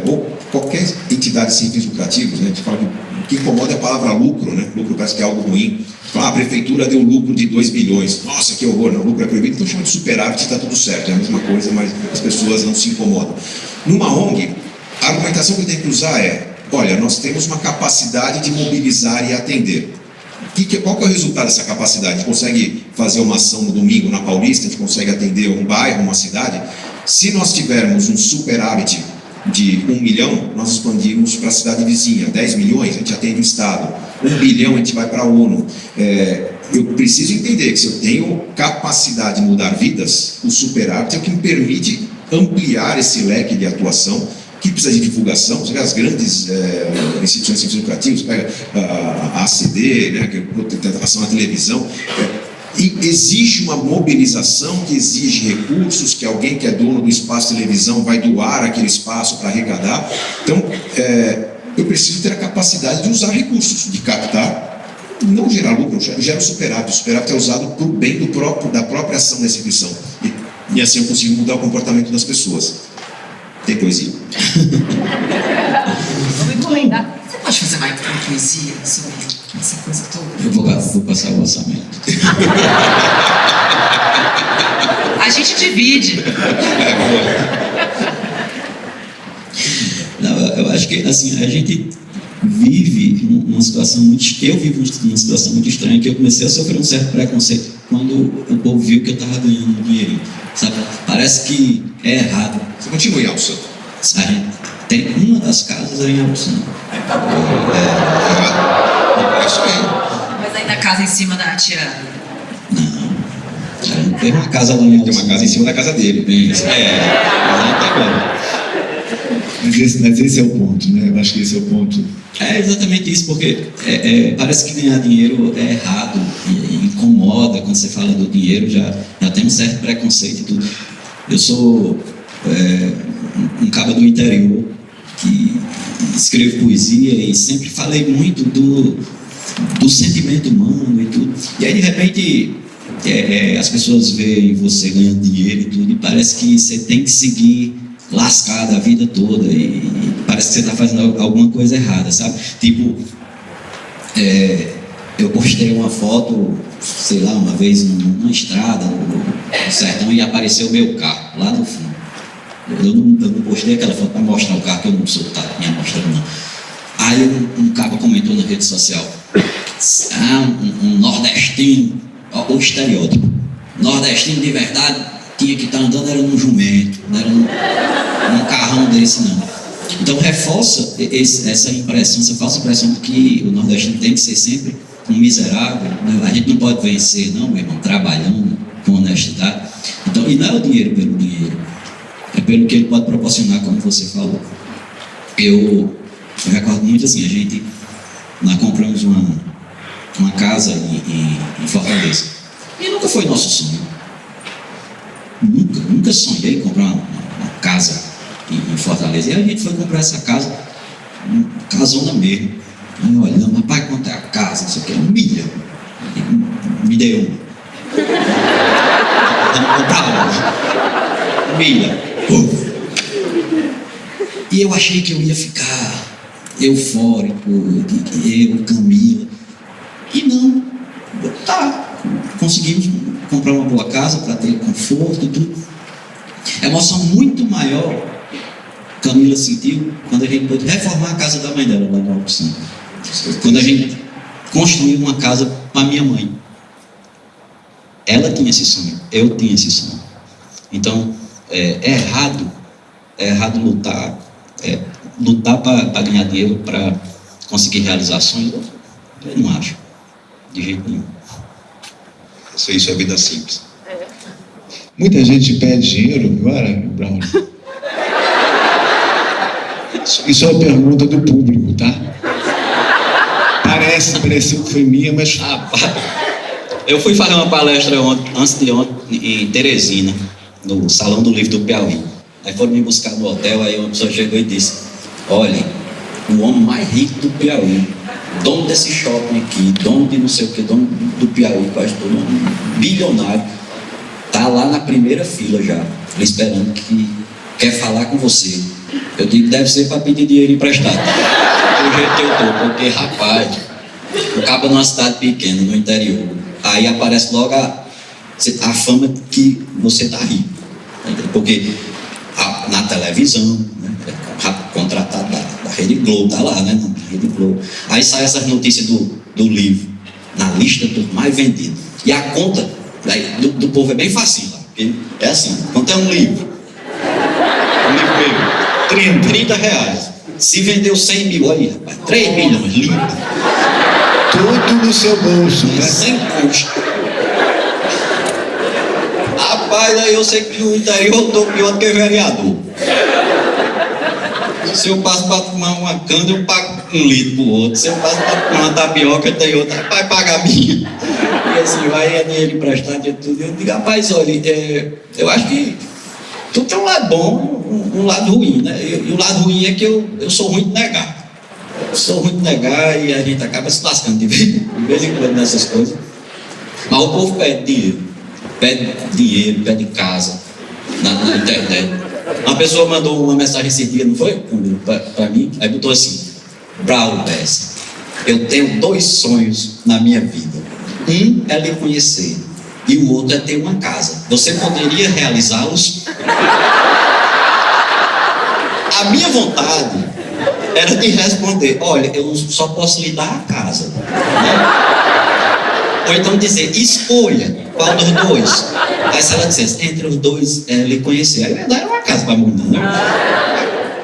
ou qualquer entidade sem fins lucrativos, né, a gente fala que o que incomoda é a palavra lucro, né? Lucro parece que é algo ruim. A prefeitura deu lucro de 2 bilhões. Nossa, que horror, não, lucro é proibido, então chama de superávit, está tudo certo, é a mesma coisa, mas as pessoas não se incomodam. Numa ONG, A argumentação que ele tem que usar é: olha, nós temos uma capacidade de mobilizar e atender. Qual que é o resultado dessa capacidade? A gente consegue fazer uma ação no domingo na Paulista, a gente consegue atender um bairro, uma cidade. Se nós tivermos um superávit de 1 milhão, nós expandimos para a cidade vizinha. 10 milhões, a gente atende o Estado. 1 bilhão, a gente vai para a ONU. Eu preciso entender que se eu tenho capacidade de mudar vidas, o superávit é o que me permite ampliar esse leque de atuação, que precisa de divulgação. Você vê as grandes instituições sem fins lucrativos, pega a ACD, né, que é ação na televisão, e exige uma mobilização que exige recursos, que alguém que é dono do espaço de televisão vai doar aquele espaço para arrecadar. Então, eu preciso ter a capacidade de usar recursos, de captar, não gerar lucro, eu gero superávit. O superávit é usado para o bem da própria ação da instituição. E assim eu consigo mudar o comportamento das pessoas. Tem poesia. Vamos encomendar. Você pode fazer mais poesia sobre essa coisa toda? Eu vou passar o orçamento. A gente divide. Não, eu acho que assim, a gente vive uma situação eu vivo uma situação muito estranha, que eu comecei a sofrer um certo preconceito quando o povo viu que eu estava ganhando dinheiro, sabe? Parece que é errado. Você continua em Alça. A gente tem uma das casas em Alça. É isso aí. Mas aí na casa em cima da tia... Não, tem uma casa lá em Alça. Tem uma casa em cima da casa dele. Mas esse é o ponto, né? Eu acho que esse é o ponto. É exatamente isso, porque parece que ganhar dinheiro é errado, e incomoda quando você fala do dinheiro, já tem um certo preconceito e tudo. Eu sou um cara do interior que escrevo poesia e sempre falei muito do sentimento humano e tudo. E aí, de repente, as pessoas veem você ganhando dinheiro e tudo, e parece que você tem que seguir lascado a vida toda, e parece que você está fazendo alguma coisa errada, sabe? Tipo, eu postei uma foto, sei lá, uma vez numa estrada no sertão, e apareceu o meu carro lá no fundo. Eu não postei aquela foto para mostrar o carro, que eu não sou me mostrando, não. Aí um cara comentou na rede social: um nordestino, o estereótipo, nordestino de verdade tinha que estar andando era num jumento, não era num carrão desse, não. Então reforça essa impressão, essa falsa impressão de que o nordestino tem que ser sempre um miserável, né? A gente não pode vencer, não, meu irmão, trabalhando com honestidade. Então, e não é o dinheiro pelo dinheiro, é pelo que ele pode proporcionar, como você falou. Eu recordo muito assim, nós compramos uma casa em Fortaleza, e nunca foi nosso sonho. Nunca sonhei comprar uma casa em Fortaleza. E a gente foi comprar essa casa, casona mesmo. Aí olhando, rapaz, quanto é a casa? Isso aqui é 1 milhão. Me deu uma. Vamos comprar uma. 1 milhão. E eu achei que eu ia ficar eufórico, eu, Camila. E não. Conseguimos comprar uma boa casa para ter conforto e tudo. Emoção muito maior Camila sentiu quando a gente pôde reformar a casa da mãe dela lá no Alto Santo. Quando a gente construiu uma casa para minha mãe. Ela tinha esse sonho, eu tinha esse sonho. Então é errado lutar para ganhar dinheiro, para conseguir realizar sonhos. Eu não acho, de jeito nenhum. Isso é vida simples. Muita gente pede dinheiro agora, Braulio. Isso é uma pergunta do público, tá? Pareceu que foi minha, mas... Eu fui fazer uma palestra antes de ontem em Teresina, no Salão do Livro do Piauí. Aí foram me buscar no hotel, aí uma pessoa chegou e disse: olha, o homem mais rico do Piauí, dono desse shopping aqui, dono de não sei o que, dono do Piauí, quase todo mundo, bilionário, tá lá na primeira fila já, esperando que quer falar com você. Eu digo que deve ser para pedir dinheiro emprestado, do jeito que eu tô, porque rapaz, acaba numa cidade pequena, no interior, aí aparece logo a fama que você tá rico, porque na televisão, né, contratado da Rede Globo, tá lá, né? Na Rede Globo. Aí sai essas notícias do livro, na lista dos mais vendidos. E a conta do povo é bem fácil lá. É assim, quanto é um livro? Um livro meu, 30 reais. Se vendeu 100 mil, aí, rapaz, 3 milhões, lindo. Tudo no seu bolso, né? Sem custo. Rapaz, aí eu sei que no interior eu estou pior do que vereador. Se eu passo para tomar uma cana, eu pago 1 litro pro outro. Se eu passo para tomar uma tapioca, tem outro, vai pagar a minha. E assim, vai é dinheiro emprestado e tudo. Eu digo, rapaz, olha, eu acho que tudo tem um lado bom, um lado ruim, né? E o lado ruim é que eu sou ruim de negar. Eu sou ruim de negar e a gente acaba se lascando de vez em quando nessas coisas. Mas o povo pede dinheiro, casa na internet. Uma pessoa mandou uma mensagem esse dia, não foi? Para mim, aí botou assim: Braulio Bessa, eu tenho 2 sonhos na minha vida. Um é lhe conhecer e o outro é ter uma casa. Você poderia realizá-los? A minha vontade era de responder: olha, eu só posso lhe dar a casa, né? Ou então dizer: escolha qual dos 2. Aí se ela dissesse: entre os 2 lhe conhecer, aí eu ia dar uma casa para a mulher, né?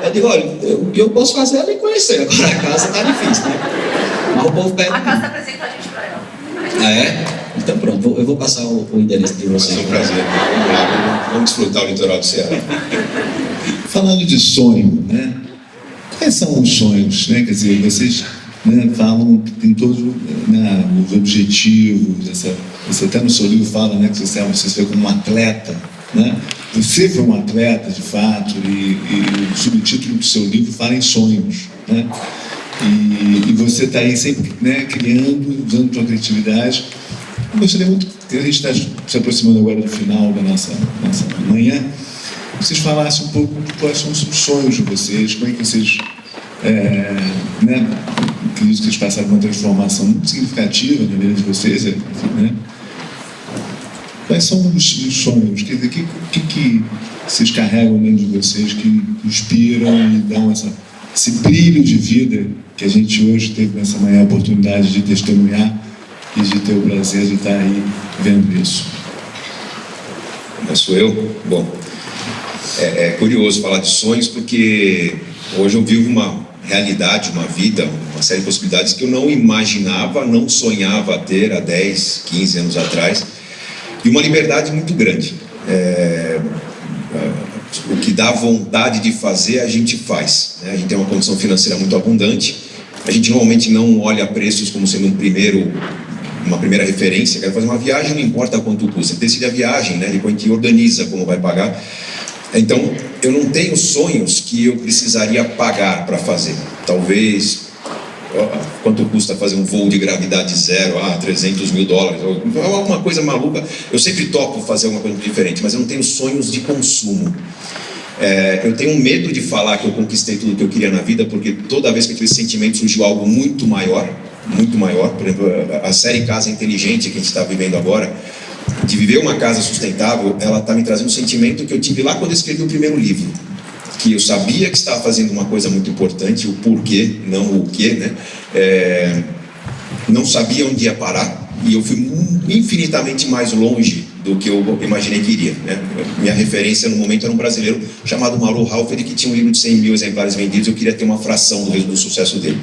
Eu digo: olha, o que eu posso fazer é lhe conhecer, agora a casa está difícil, né? Mas o povo pede. A casa apresenta a gente para ela. Ah, é? Então pronto, eu vou passar o endereço de vocês. É um prazer. Vamos lá, vamos desfrutar o litoral do Ceará. Falando de sonho, né? Quais são os sonhos, né? Quer dizer, vocês, né, falam que tem todos, né, os objetivos, você até no seu livro fala, né, que você se vê como um atleta, né? Você foi um atleta, de fato, e o subtítulo do seu livro fala em sonhos, né? E você está aí sempre, né, criando, usando a sua criatividade. Eu gostaria muito, a gente está se aproximando agora do final da nossa manhã, vocês falassem um pouco de quais são os sonhos de vocês, como é que vocês, né, acredito que vocês passaram por uma transformação muito significativa na vida de vocês, enfim, né? Quais são os sonhos? Quer dizer, o que vocês carregam dentro de vocês que inspiram e dão esse brilho de vida que a gente hoje teve nessa manhã a oportunidade de testemunhar e de ter o prazer de estar aí vendo isso? Mas sou eu? Bom, é curioso falar de sonhos, porque hoje eu vivo uma realidade, uma vida, uma série de possibilidades que eu não imaginava, não sonhava ter há 10, 15 anos atrás, e uma liberdade muito grande. O que dá vontade de fazer, a gente faz, né? A gente tem uma condição financeira muito abundante, a gente normalmente não olha preços como sendo uma primeira referência. Quero fazer uma viagem, não importa quanto custa, você decide a viagem, né? Depois a gente organiza como vai pagar. Então, eu não tenho sonhos que eu precisaria pagar para fazer. Talvez, quanto custa fazer um voo de gravidade zero? $300 mil, alguma coisa maluca. Eu sempre topo fazer alguma coisa diferente, mas eu não tenho sonhos de consumo. Eu tenho medo de falar que eu conquistei tudo que eu queria na vida, porque toda vez que eu tive esse sentimento surgiu algo muito maior. Por exemplo, a série Casa Inteligente que a gente está vivendo agora, de viver uma casa sustentável, ela está me trazendo um sentimento que eu tive lá quando eu escrevi o primeiro livro, que eu sabia que estava fazendo uma coisa muito importante, o porquê, não o quê, né? Não sabia onde ia parar, e eu fui infinitamente mais longe do que eu imaginei que iria, né? Minha referência no momento era um brasileiro chamado Mauro Halford, que tinha um livro de 100 mil exemplares vendidos. Eu queria ter uma fração do sucesso dele.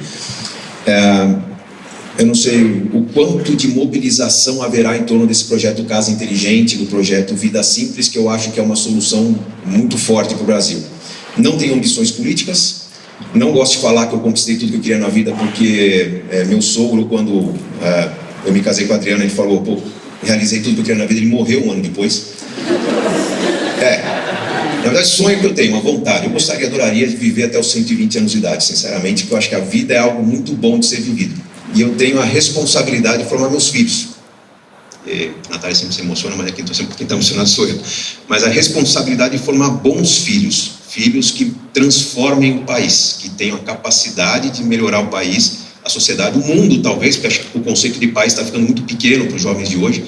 Eu não sei o quanto de mobilização haverá em torno desse projeto Casa Inteligente, do projeto Vida Simples, que eu acho que é uma solução muito forte para o Brasil. Não tenho ambições políticas, não gosto de falar que eu conquistei tudo que eu queria na vida, porque meu sogro, quando eu me casei com a Adriana, ele falou: pô, realizei tudo que eu queria na vida. Ele morreu um ano depois. Na verdade, sonho que eu tenho, uma vontade. Eu adoraria viver até os 120 anos de idade, sinceramente, porque eu acho que a vida é algo muito bom de ser vivido. E eu tenho a responsabilidade de formar meus filhos. A Natália sempre se emociona, mas quem está emocionado sou eu. Mas a responsabilidade de formar bons filhos, filhos que transformem o país, que tenham a capacidade de melhorar o país, a sociedade, o mundo talvez, porque acho que o conceito de país está ficando muito pequeno para os jovens de hoje.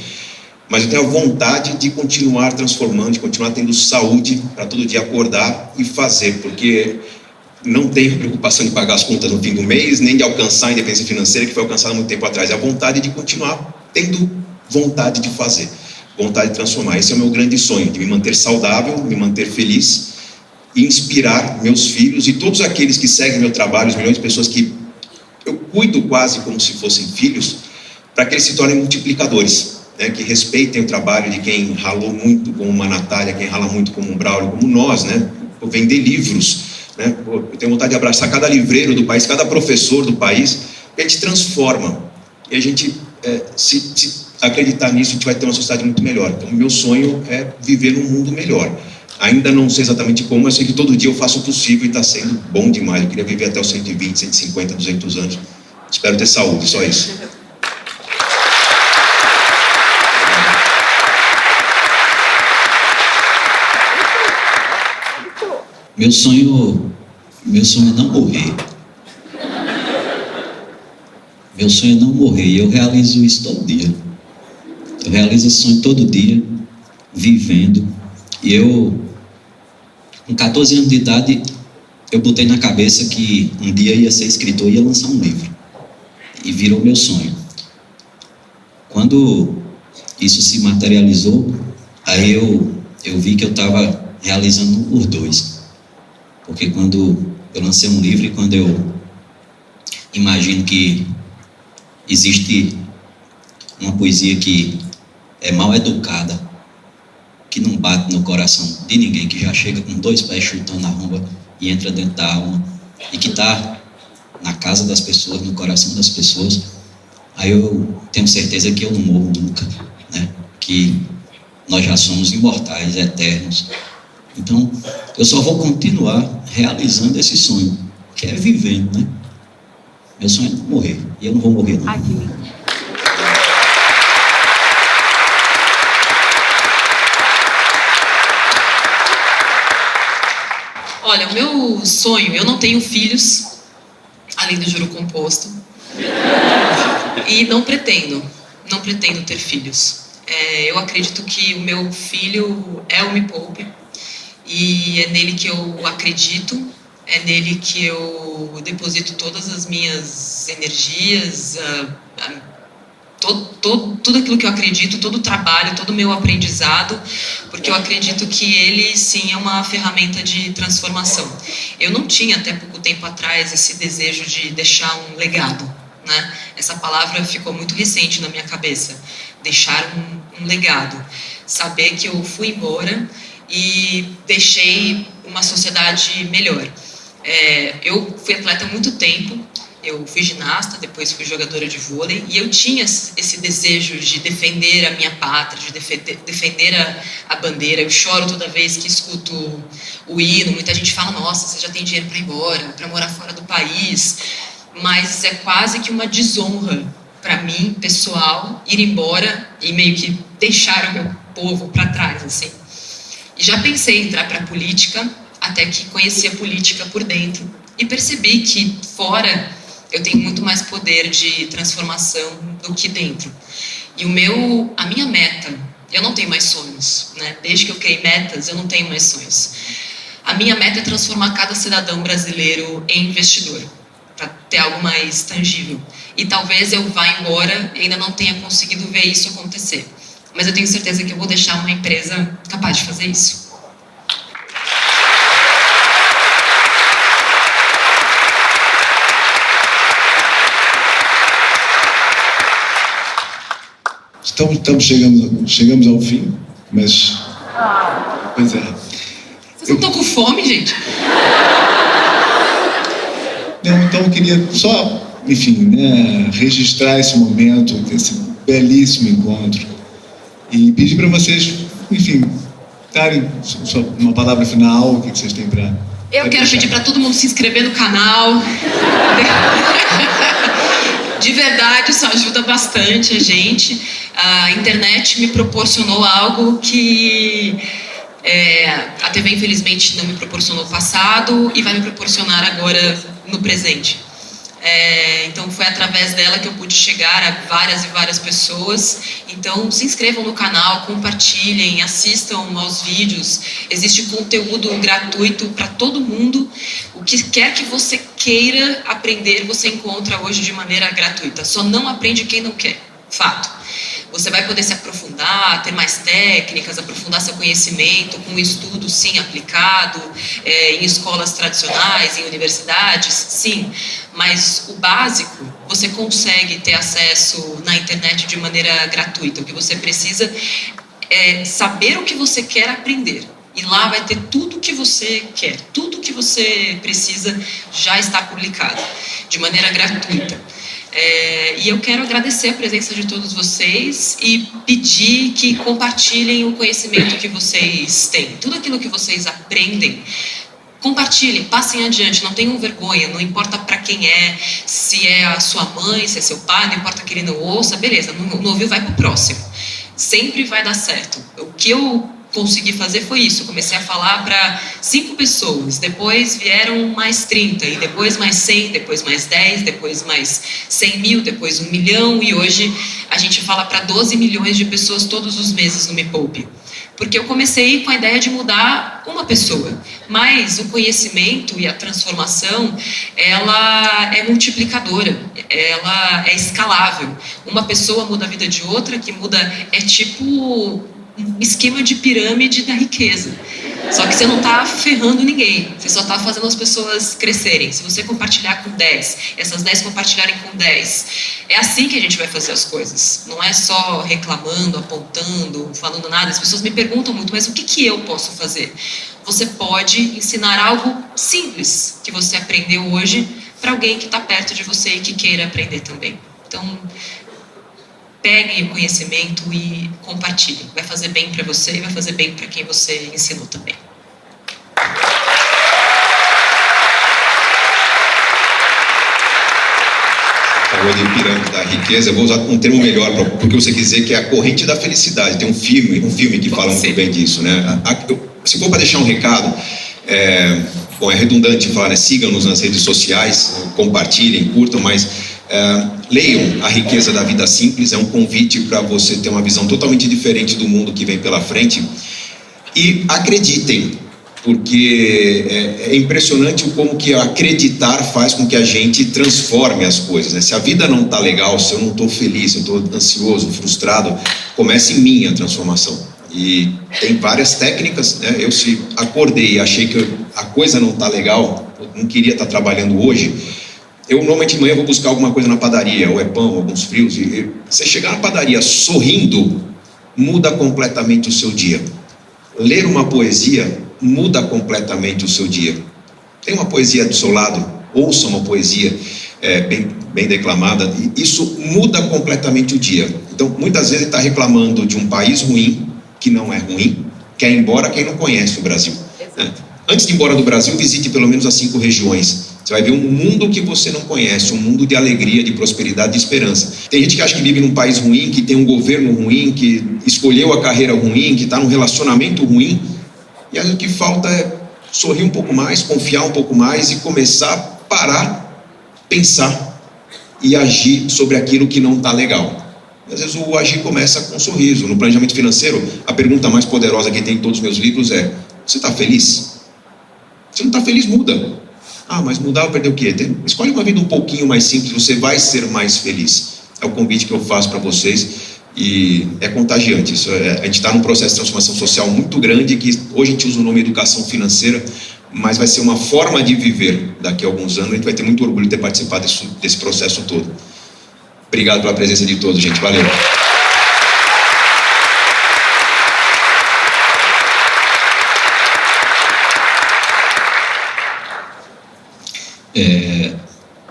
Mas eu tenho a vontade de continuar transformando, de continuar tendo saúde para todo dia acordar e fazer, porque não tenho preocupação de pagar as contas no fim do mês, nem de alcançar a independência financeira que foi alcançada há muito tempo atrás. É a vontade de continuar tendo vontade de fazer, vontade de transformar. Esse é o meu grande sonho, de me manter saudável, me manter feliz e inspirar meus filhos e todos aqueles que seguem meu trabalho, os milhões de pessoas que eu cuido quase como se fossem filhos, para que eles se tornem multiplicadores, né? Que respeitem o trabalho de quem ralou muito, como uma Natália, quem rala muito como um Braulio, como nós, né? Vender livros, né? Eu tenho vontade de abraçar cada livreiro do país, cada professor do país, e a gente transforma. E a gente, se acreditar nisso, a gente vai ter uma sociedade muito melhor. Então, o meu sonho é viver num mundo melhor. Ainda não sei exatamente como, mas sei que todo dia eu faço o possível e está sendo bom demais. Eu queria viver até os 120, 150, 200 anos. Espero ter saúde, só isso. Meu sonho é não morrer. Meu sonho é não morrer e eu realizo isso todo dia. Eu realizo esse sonho todo dia, vivendo. E eu, com 14 anos de idade, eu botei na cabeça que um dia ia ser escritor e ia lançar um livro. E virou meu sonho. Quando isso se materializou, aí eu vi que eu estava realizando os dois. Porque quando eu lancei um livro e quando eu imagino que existe uma poesia que é mal educada, que não bate no coração de ninguém, que já chega com 2 pés chutando a romba e entra dentro da alma e que está na casa das pessoas, no coração das pessoas, aí eu tenho certeza que eu não morro nunca, né? Que nós já somos imortais, eternos. Então, eu só vou continuar realizando esse sonho, que é vivendo, né? Meu sonho é não morrer, e eu não vou morrer, não. Olha, o meu sonho, eu não tenho filhos, além do juro composto, e não pretendo ter filhos. Eu acredito que o meu filho é o Me Poupe, e é nele que eu acredito, é nele que eu deposito todas as minhas energias, tudo aquilo que eu acredito, todo o trabalho, todo o meu aprendizado, porque eu acredito que ele, sim, é uma ferramenta de transformação. Eu não tinha, até pouco tempo atrás, esse desejo de deixar um legado, né? Essa palavra ficou muito recente na minha cabeça, deixar um legado. Saber que eu fui embora e deixei uma sociedade melhor. Eu fui atleta há muito tempo, eu fui ginasta, depois fui jogadora de vôlei, e eu tinha esse desejo de defender a minha pátria, de defender a bandeira. Eu choro toda vez que escuto o hino. Muita gente fala, nossa, você já tem dinheiro para ir embora, para morar fora do país, mas é quase que uma desonra para mim, pessoal, ir embora e meio que deixar o meu povo para trás, assim. E já pensei em entrar para a política, até que conheci a política por dentro e percebi que fora eu tenho muito mais poder de transformação do que dentro. E a minha meta, eu não tenho mais sonhos, né? Desde que eu criei metas, eu não tenho mais sonhos. A minha meta é transformar cada cidadão brasileiro em investidor, para ter algo mais tangível. E talvez eu vá embora e ainda não tenha conseguido ver isso acontecer. Mas eu tenho certeza que eu vou deixar uma empresa capaz de fazer isso. Chegamos ao fim, mas... Pois é. Vocês não estão com fome, gente? Não, então eu queria só, enfim, né, registrar esse momento, esse belíssimo encontro, e pedir para vocês, enfim, darem uma palavra final, o que vocês têm para... Eu quero pedir para todo mundo se inscrever no canal. De verdade, isso ajuda bastante a gente. A internet me proporcionou algo que a TV, infelizmente, não me proporcionou no passado e vai me proporcionar agora no presente. Então foi através dela que eu pude chegar a várias e várias pessoas. Então se inscrevam no canal, compartilhem, assistam aos vídeos. Existe conteúdo gratuito para todo mundo. O que quer que você queira aprender, você encontra hoje de maneira gratuita. Só não aprende quem não quer. Fato. Você vai poder se aprofundar, ter mais técnicas, aprofundar seu conhecimento com estudo, sim, aplicado, em escolas tradicionais, em universidades, sim. Mas o básico, você consegue ter acesso na internet de maneira gratuita. O que você precisa é saber o que você quer aprender. E lá vai ter tudo o que você quer, tudo o que você precisa já está publicado, de maneira gratuita. E eu quero agradecer a presença de todos vocês e pedir que compartilhem o conhecimento que vocês têm. Tudo aquilo que vocês aprendem, compartilhem, passem adiante, não tenham vergonha, não importa para quem é, se é a sua mãe, se é seu pai, não importa que ele não ouça, beleza, não ouviu, vai pro próximo. Sempre vai dar certo. O que eu consegui fazer foi isso, eu comecei a falar para 5 pessoas, depois vieram mais 30, e depois mais 100, depois mais 10, depois mais 100 mil, depois 1 milhão, e hoje a gente fala para 12 milhões de pessoas todos os meses no Me Poupe. Porque eu comecei com a ideia de mudar uma pessoa, mas o conhecimento e a transformação, ela é multiplicadora, ela é escalável. Uma pessoa muda a vida de outra, que muda, é tipo um esquema de pirâmide da riqueza. Só que você não está ferrando ninguém, você só está fazendo as pessoas crescerem. Se você compartilhar com 10, essas 10 compartilharem com 10, é assim que a gente vai fazer as coisas. Não é só reclamando, apontando, falando nada. As pessoas me perguntam muito, mas o que eu posso fazer? Você pode ensinar algo simples que você aprendeu hoje para alguém que está perto de você e que queira aprender também. Então, peguem o conhecimento e compartilhem. Vai fazer bem para você e vai fazer bem para quem você ensinou também. Falou de pirâmide da riqueza, eu vou usar um termo melhor, porque você quer dizer que é a corrente da felicidade. Tem um filme que fala muito bem disso, né? Se for para deixar um recado, é redundante falar, né? Sigam-nos nas redes sociais, compartilhem, curtam, mas leiam A Riqueza da Vida Simples. É um convite para você ter uma visão totalmente diferente do mundo que vem pela frente. E acreditem, porque é impressionante como que acreditar faz com que a gente transforme as coisas, né? Se a vida não está legal, se eu não estou feliz, se eu estou ansioso, frustrado, começa em mim a transformação. E tem várias técnicas, né? Eu se acordei e achei que a coisa não está legal, eu não queria estar trabalhando hoje, eu normalmente de manhã vou buscar alguma coisa na padaria, ou é pão, alguns frios, e você chegar na padaria sorrindo, muda completamente o seu dia. Ler uma poesia muda completamente o seu dia. Tem uma poesia do seu lado, ouça uma poesia bem declamada, e isso muda completamente o dia. Então, muitas vezes ele está reclamando de um país ruim, que não é ruim, quer ir embora quem não conhece o Brasil. Né? Antes de ir embora do Brasil, visite pelo menos as 5 regiões. Você vai ver um mundo que você não conhece, um mundo de alegria, de prosperidade, de esperança. Tem gente que acha que vive num país ruim, que tem um governo ruim, que escolheu a carreira ruim, que está num relacionamento ruim. E aí o que falta é sorrir um pouco mais, confiar um pouco mais e começar a parar, pensar e agir sobre aquilo que não está legal. E às vezes o agir começa com um sorriso. No planejamento financeiro, a pergunta mais poderosa que tem em todos os meus livros é: você está feliz? Se não está feliz, muda. Ah, mas mudar ou perder o quê? Escolhe uma vida um pouquinho mais simples, você vai ser mais feliz. É o convite que eu faço para vocês e é contagiante. A gente está num processo de transformação social muito grande, que hoje a gente usa o nome educação financeira, mas vai ser uma forma de viver daqui a alguns anos. A gente vai ter muito orgulho de ter participado desse processo todo. Obrigado pela presença de todos, gente. Valeu.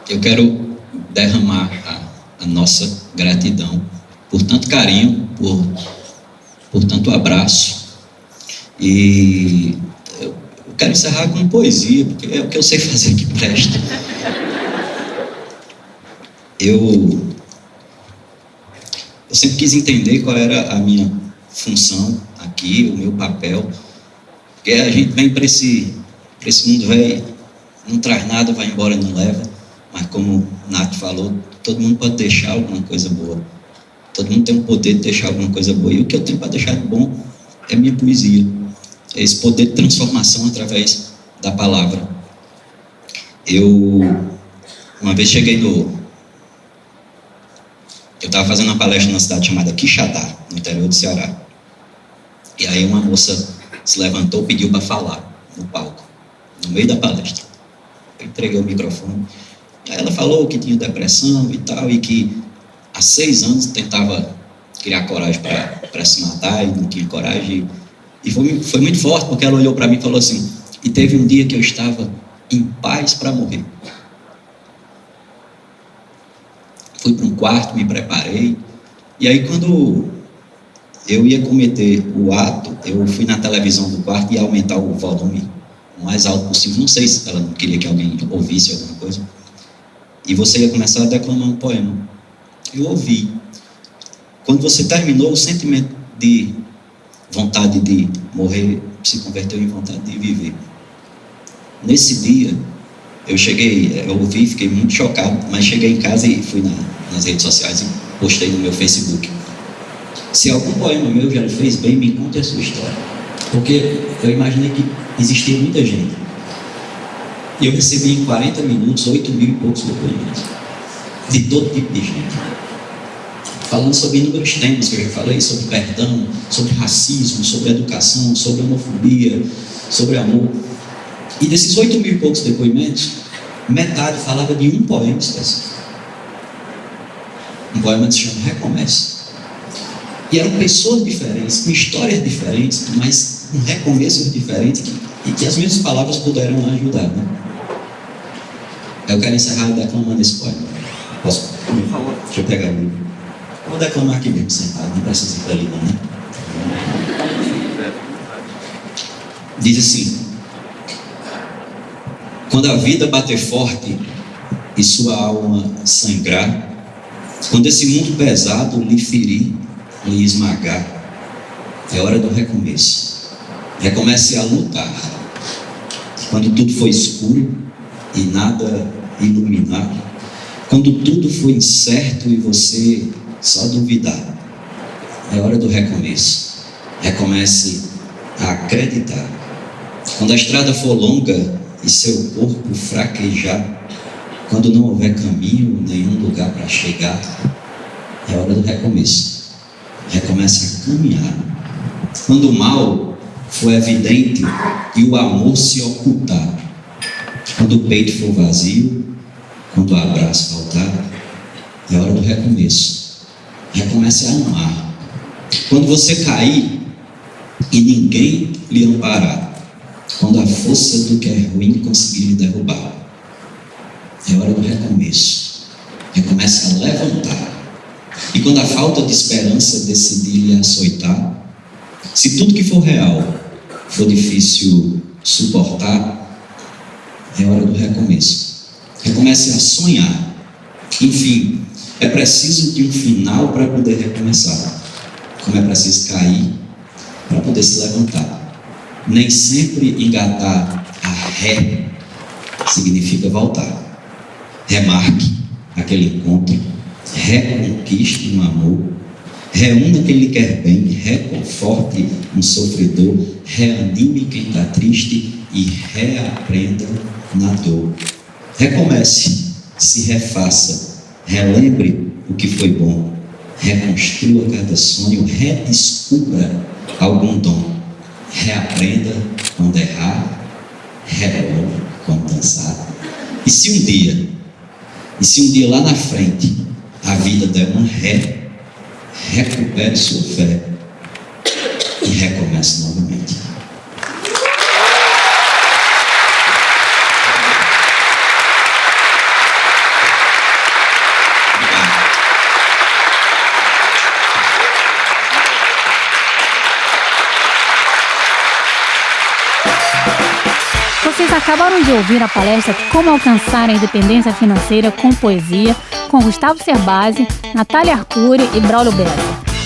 Eu quero derramar a nossa gratidão por tanto carinho, por tanto abraço. E eu quero encerrar com poesia, porque é o que eu sei fazer que presta. Eu sempre quis entender qual era a minha função aqui, o meu papel, porque a gente vem para esse mundo velho, não traz nada, vai embora, não leva. mas como o Nath falou, todo mundo pode deixar alguma coisa boa. Todo mundo tem o poder de deixar alguma coisa boa. E o que eu tenho para deixar de bom é minha poesia. É esse poder de transformação através da palavra. Eu, uma vez cheguei eu estava fazendo uma palestra numa cidade chamada Quixadá, no interior do Ceará. E aí uma moça se levantou e pediu para falar no palco, no meio da palestra. Eu entreguei o microfone. Aí ela falou que tinha depressão e tal, e que há 6 anos tentava criar coragem para se matar e não tinha coragem. E foi muito forte, porque ela olhou para mim e falou assim: e teve um dia que eu estava em paz para morrer. Fui para um quarto, me preparei, e aí quando eu ia cometer o ato, eu fui na televisão do quarto e ia aumentar o volume o mais alto possível. Não sei se ela não queria que alguém ouvisse alguma coisa. E você ia começar a declamar um poema. Eu ouvi. Quando você terminou, o sentimento de vontade de morrer se converteu em vontade de viver. Nesse dia, eu ouvi, fiquei muito chocado, mas cheguei em casa e fui nas redes sociais e postei no meu Facebook. Se algum poema meu já lhe fez bem, me conte a sua história. Porque eu imaginei que existia muita gente. E eu recebi em 40 minutos 8 mil e poucos depoimentos. De todo tipo de gente. Falando sobre inúmeros temas que eu já falei, sobre perdão, sobre racismo, sobre educação, sobre homofobia, sobre amor. E desses 8 mil e poucos depoimentos, metade falava de um poema específico. Um poema que se chama Recomeço. E eram pessoas diferentes, com histórias diferentes, mas com recomeços diferentes, e que as mesmas palavras puderam ajudar, né? Eu quero encerrar declamando esse poema. Posso? Por favor. Deixa eu pegar o livro. Vou declamar aqui mesmo, sentado, não precisa ir para ali, não, né? Diz assim: quando a vida bater forte e sua alma sangrar, quando esse mundo pesado lhe ferir, lhe esmagar, é hora do recomeço. Recomece a lutar. Quando tudo for escuro e nada iluminar, quando tudo for incerto e você só duvidar, é hora do recomeço. Recomece a acreditar. Quando a estrada for longa e seu corpo fraquejar, quando não houver caminho, nenhum lugar para chegar, é hora do recomeço. Recomece a caminhar. Quando o mal for evidente e o amor se ocultar, quando o peito for vazio, quando o abraço faltar, é hora do recomeço. Recomece a amar. Quando você cair e ninguém lhe amparar, quando a força do que é ruim conseguir lhe derrubar, é hora do recomeço. Recomece a levantar. E quando a falta de esperança decidir lhe açoitar, se tudo que for real for difícil suportar, é hora do recomeço. Recomece a sonhar. Enfim, é preciso de um final para poder recomeçar, como é preciso cair para poder se levantar. Nem sempre engatar a ré significa voltar. Remarque aquele encontro, reconquiste um amor, reúna quem lhe quer bem, reconforte um sofredor, reanime quem está triste e reaprenda na dor. Recomece, se refaça, relembre o que foi bom, reconstrua cada sonho, redescubra algum dom, reaprenda quando errar, rebole quando dançar. E se um dia lá na frente a vida der uma ré, recupere sua fé e recomece novamente. Vocês acabaram de ouvir a palestra Como Alcançar a Independência Financeira com Poesia, com Gustavo Cerbasi, Natália Arcuri e Braulio Bessa.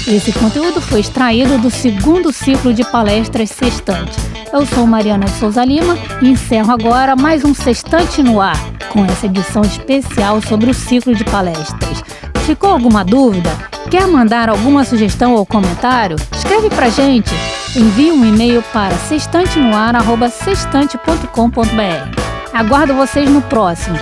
Esse conteúdo foi extraído do 2º ciclo de palestras Sextante. Eu sou Mariana de Souza Lima e encerro agora mais um Sextante no Ar, com essa edição especial sobre o ciclo de palestras. Ficou alguma dúvida? Quer mandar alguma sugestão ou comentário? Escreve pra gente. Envie um e-mail para sextantenoar@sextante.com.br. Aguardo vocês no próximo.